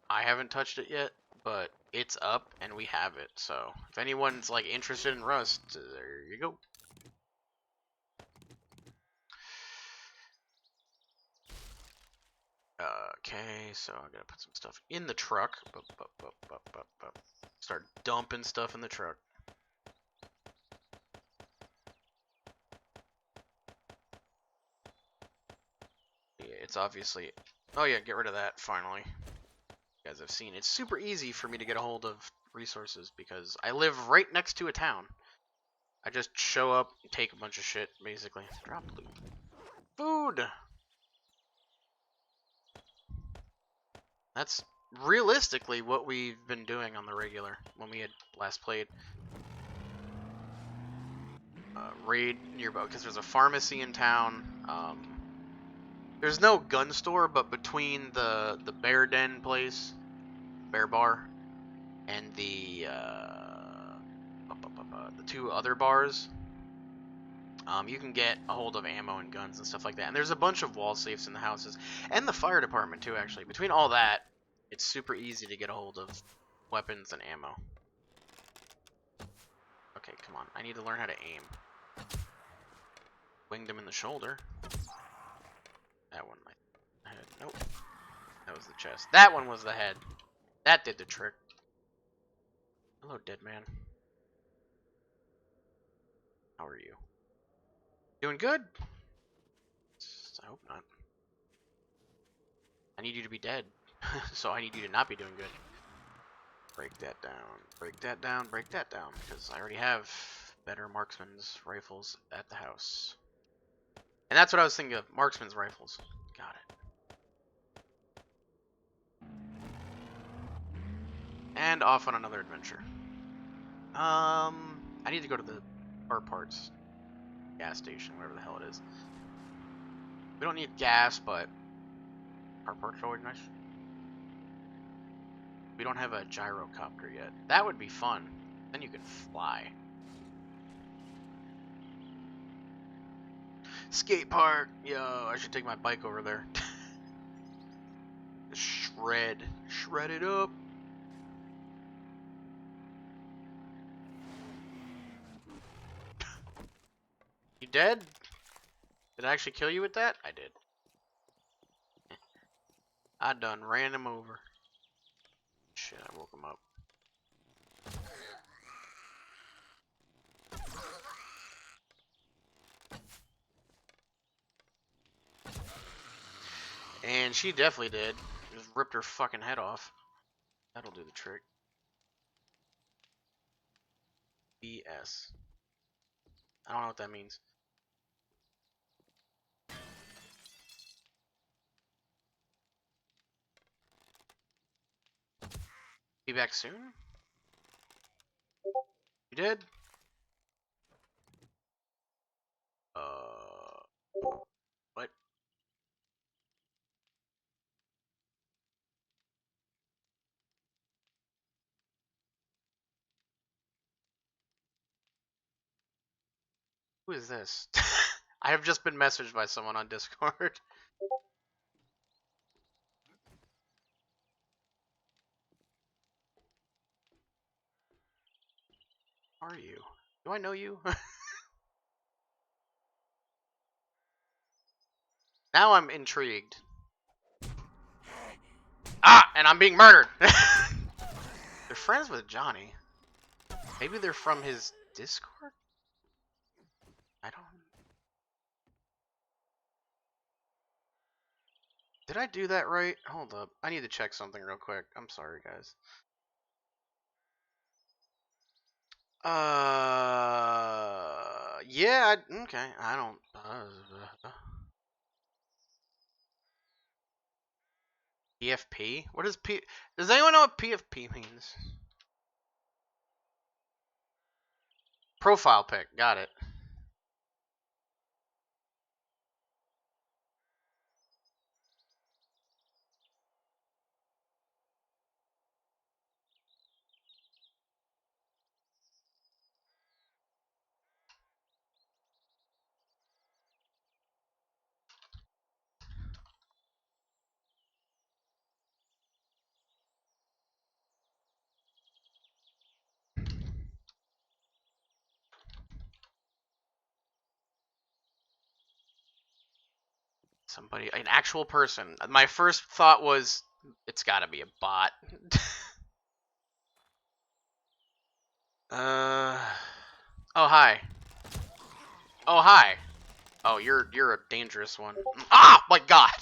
I haven't touched it yet, but it's up and we have it. So if anyone's like interested in Rust, there you go. Okay, so I gotta put some stuff in the truck. Start dumping stuff in the truck. Yeah, it's obviously... Oh yeah, get rid of that, finally. You guys have seen, it's super easy for me to get a hold of resources because I live right next to a town. I just show up, take a bunch of shit, basically. Drop loot. Food! That's realistically what we've been doing on the regular when we had last played. Raid nearby, because there's a pharmacy in town. There's no gun store, but between the Bear Den place, Bear Bar, and the two other bars, you can get a hold of ammo and guns and stuff like that. And there's a bunch of wall safes in the houses, and the fire department too, actually. Between all that, it's super easy to get a hold of weapons and ammo. Okay, come on. I need to learn how to aim. Winged him in the shoulder. That one, my head. Nope. That was the chest. That one was the head. That did the trick. Hello, dead man. How are you? Doing good? I hope not. I need you to be dead. So I need you to not be doing good. Break that down. Break that down. Break that down. Because I already have better marksman's rifles at the house. And that's what I was thinking of. Marksman's rifles. Got it. And off on another adventure. I need to go to the car parts gas station, whatever the hell it is. We don't need gas, but car parts are always nice. We don't have a gyrocopter yet. That would be fun. Then you can fly. Skate park. Yo, I should take my bike over there. Shred it up. You dead? Did I actually kill you with that? I did. I done ran him over. Shit, I woke him up. And she definitely did. Just ripped her fucking head off. That'll do the trick. BS. I don't know what that means. Be back soon? You did? What? Who is this? I have just been messaged by someone on Discord. Are you? Do I know you? Now I'm intrigued. Ah! And I'm being murdered! They're friends with Johnny. Maybe they're from his Discord? I don't... Did I do that right? Hold up. I need to check something real quick. I'm sorry, guys. Yeah, okay. I don't... PFP? What is P... Does anyone know what PFP means? Profile pic. Got it. Somebody, an actual person. My first thought was, it's gotta be a bot. Oh, hi. Oh, hi. Oh, you're a dangerous one. Ah, my God.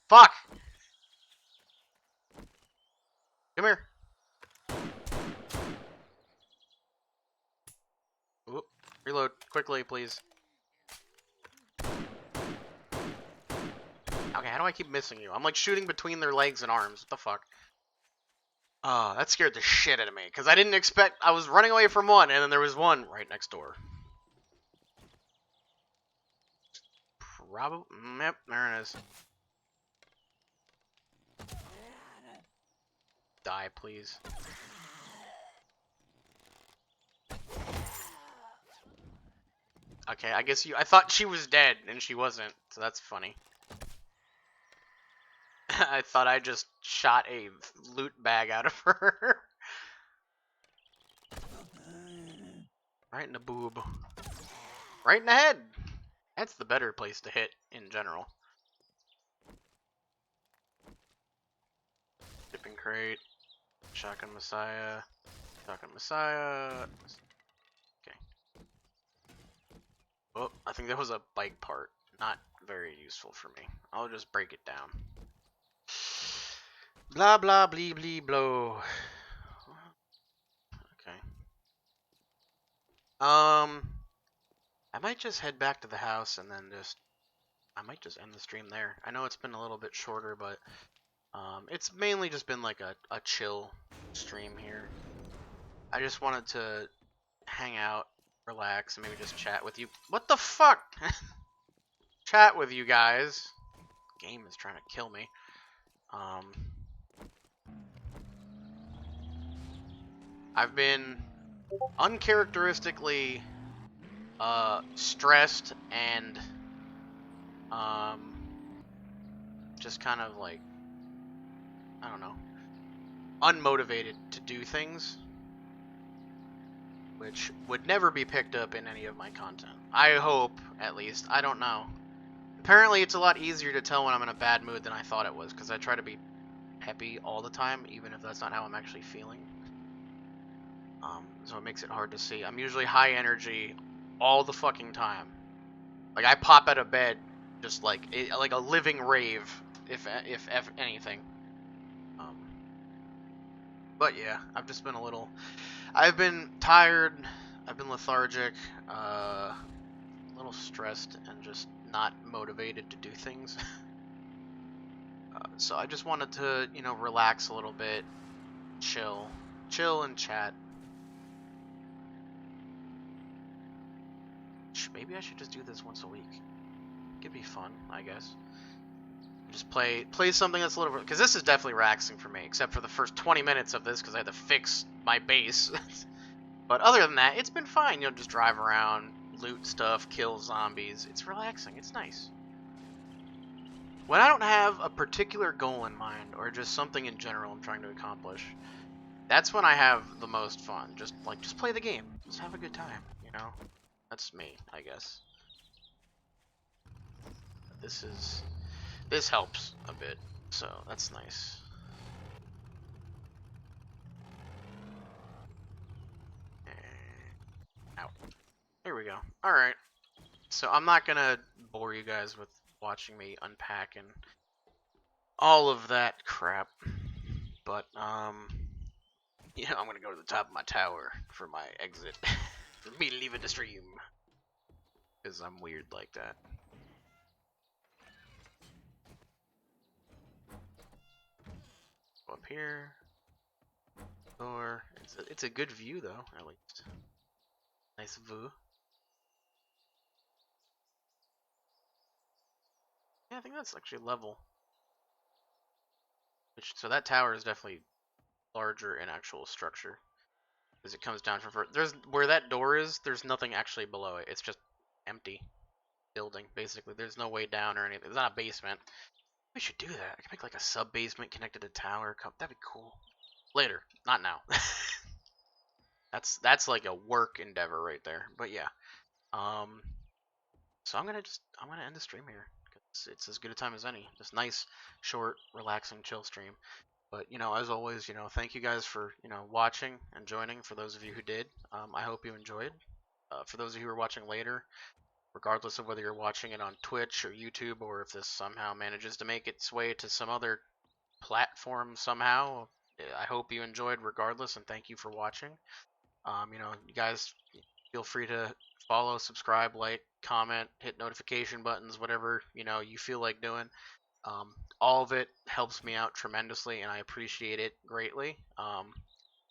Fuck. Come here. Oop. Reload quickly, please. Okay, how do I keep missing you? I'm like shooting between their legs and arms. What the fuck? Oh, that scared the shit out of me. Because I didn't expect... I was running away from one, and then there was one right next door. Probably... Yep, there it is. Die, please. Okay, I guess you... I thought she was dead, and she wasn't. So that's funny. I thought I just shot a loot bag out of her. Right in the boob. Right in the head! That's the better place to hit, in general. Shipping crate. Shotgun Messiah. Shotgun Messiah. Okay. Oh, I think that was a bike part. Not very useful for me. I'll just break it down. Blah blah blee blee blow. Okay. I might just head back to the house and then I might just end the stream there. I know it's been a little bit shorter, but it's mainly just been like a chill stream here. I just wanted to hang out, relax, and maybe just chat with you. What the fuck? Chat with you guys. Game is trying to kill me. I've been uncharacteristically stressed and just kind of like, I don't know, unmotivated to do things, which would never be picked up in any of my content. I hope, at least. I don't know. Apparently, it's a lot easier to tell when I'm in a bad mood than I thought it was, because I try to be peppy all the time, even if that's not how I'm actually feeling. So it makes it hard to see. I'm usually high energy all the fucking time. Like, I pop out of bed just like a living rave, if anything. But yeah, I've just been I've been tired, I've been lethargic, a little stressed, and just not motivated to do things. So I just wanted to, relax a little bit, chill and chat. Maybe I should just do this once a week. It could be fun, I guess. Just play something that's a little bit, because this is definitely relaxing for me, except for the first 20 minutes of this, because I had to fix my base. But other than that, it's been fine. Just drive around, loot stuff, kill zombies. It's relaxing. It's nice. When I don't have a particular goal in mind, or just something in general I'm trying to accomplish, that's when I have the most fun. Just play the game. Just have a good time, That's me, I guess. This helps a bit, so that's nice. Out. Here we go. Alright. So I'm not gonna bore you guys with watching me unpack and all of that crap. But, I'm gonna go to the top of my tower for my exit. For me leaving the stream. Because I'm weird like that. Go up here. Door. It's a good view, though, at least. Nice view. Yeah, I think that's actually level. So that tower is definitely larger in actual structure. As it comes down from where that door is, there's nothing actually below it. It's just empty building, basically. There's no way down or anything. It's not a basement. We should do that. I could make like a sub basement connected to tower. That'd be cool. Later, not now. That's like a work endeavor right there. But yeah. So I'm gonna end the stream here. It's as good a time as any. Just nice, short, relaxing, chill stream. But as always, thank you guys for watching and joining. For those of you who did, I hope you enjoyed. For those of you who are watching later, regardless of whether you're watching it on Twitch or YouTube, or if this somehow manages to make its way to some other platform somehow, I hope you enjoyed regardless, and thank you for watching. You guys feel free to follow, subscribe, like, comment, hit notification buttons, whatever you feel like doing. All of it helps me out tremendously, and I appreciate it greatly.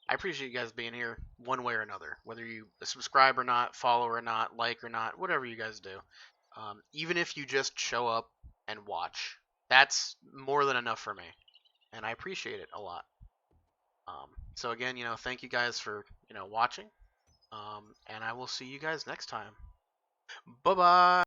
I appreciate you guys being here one way or another, whether you subscribe or not, follow or not, like or not, whatever you guys do. Even if you just show up and watch, that's more than enough for me, and I appreciate it a lot. So again, thank you guys for watching, and I will see you guys next time. Bye bye.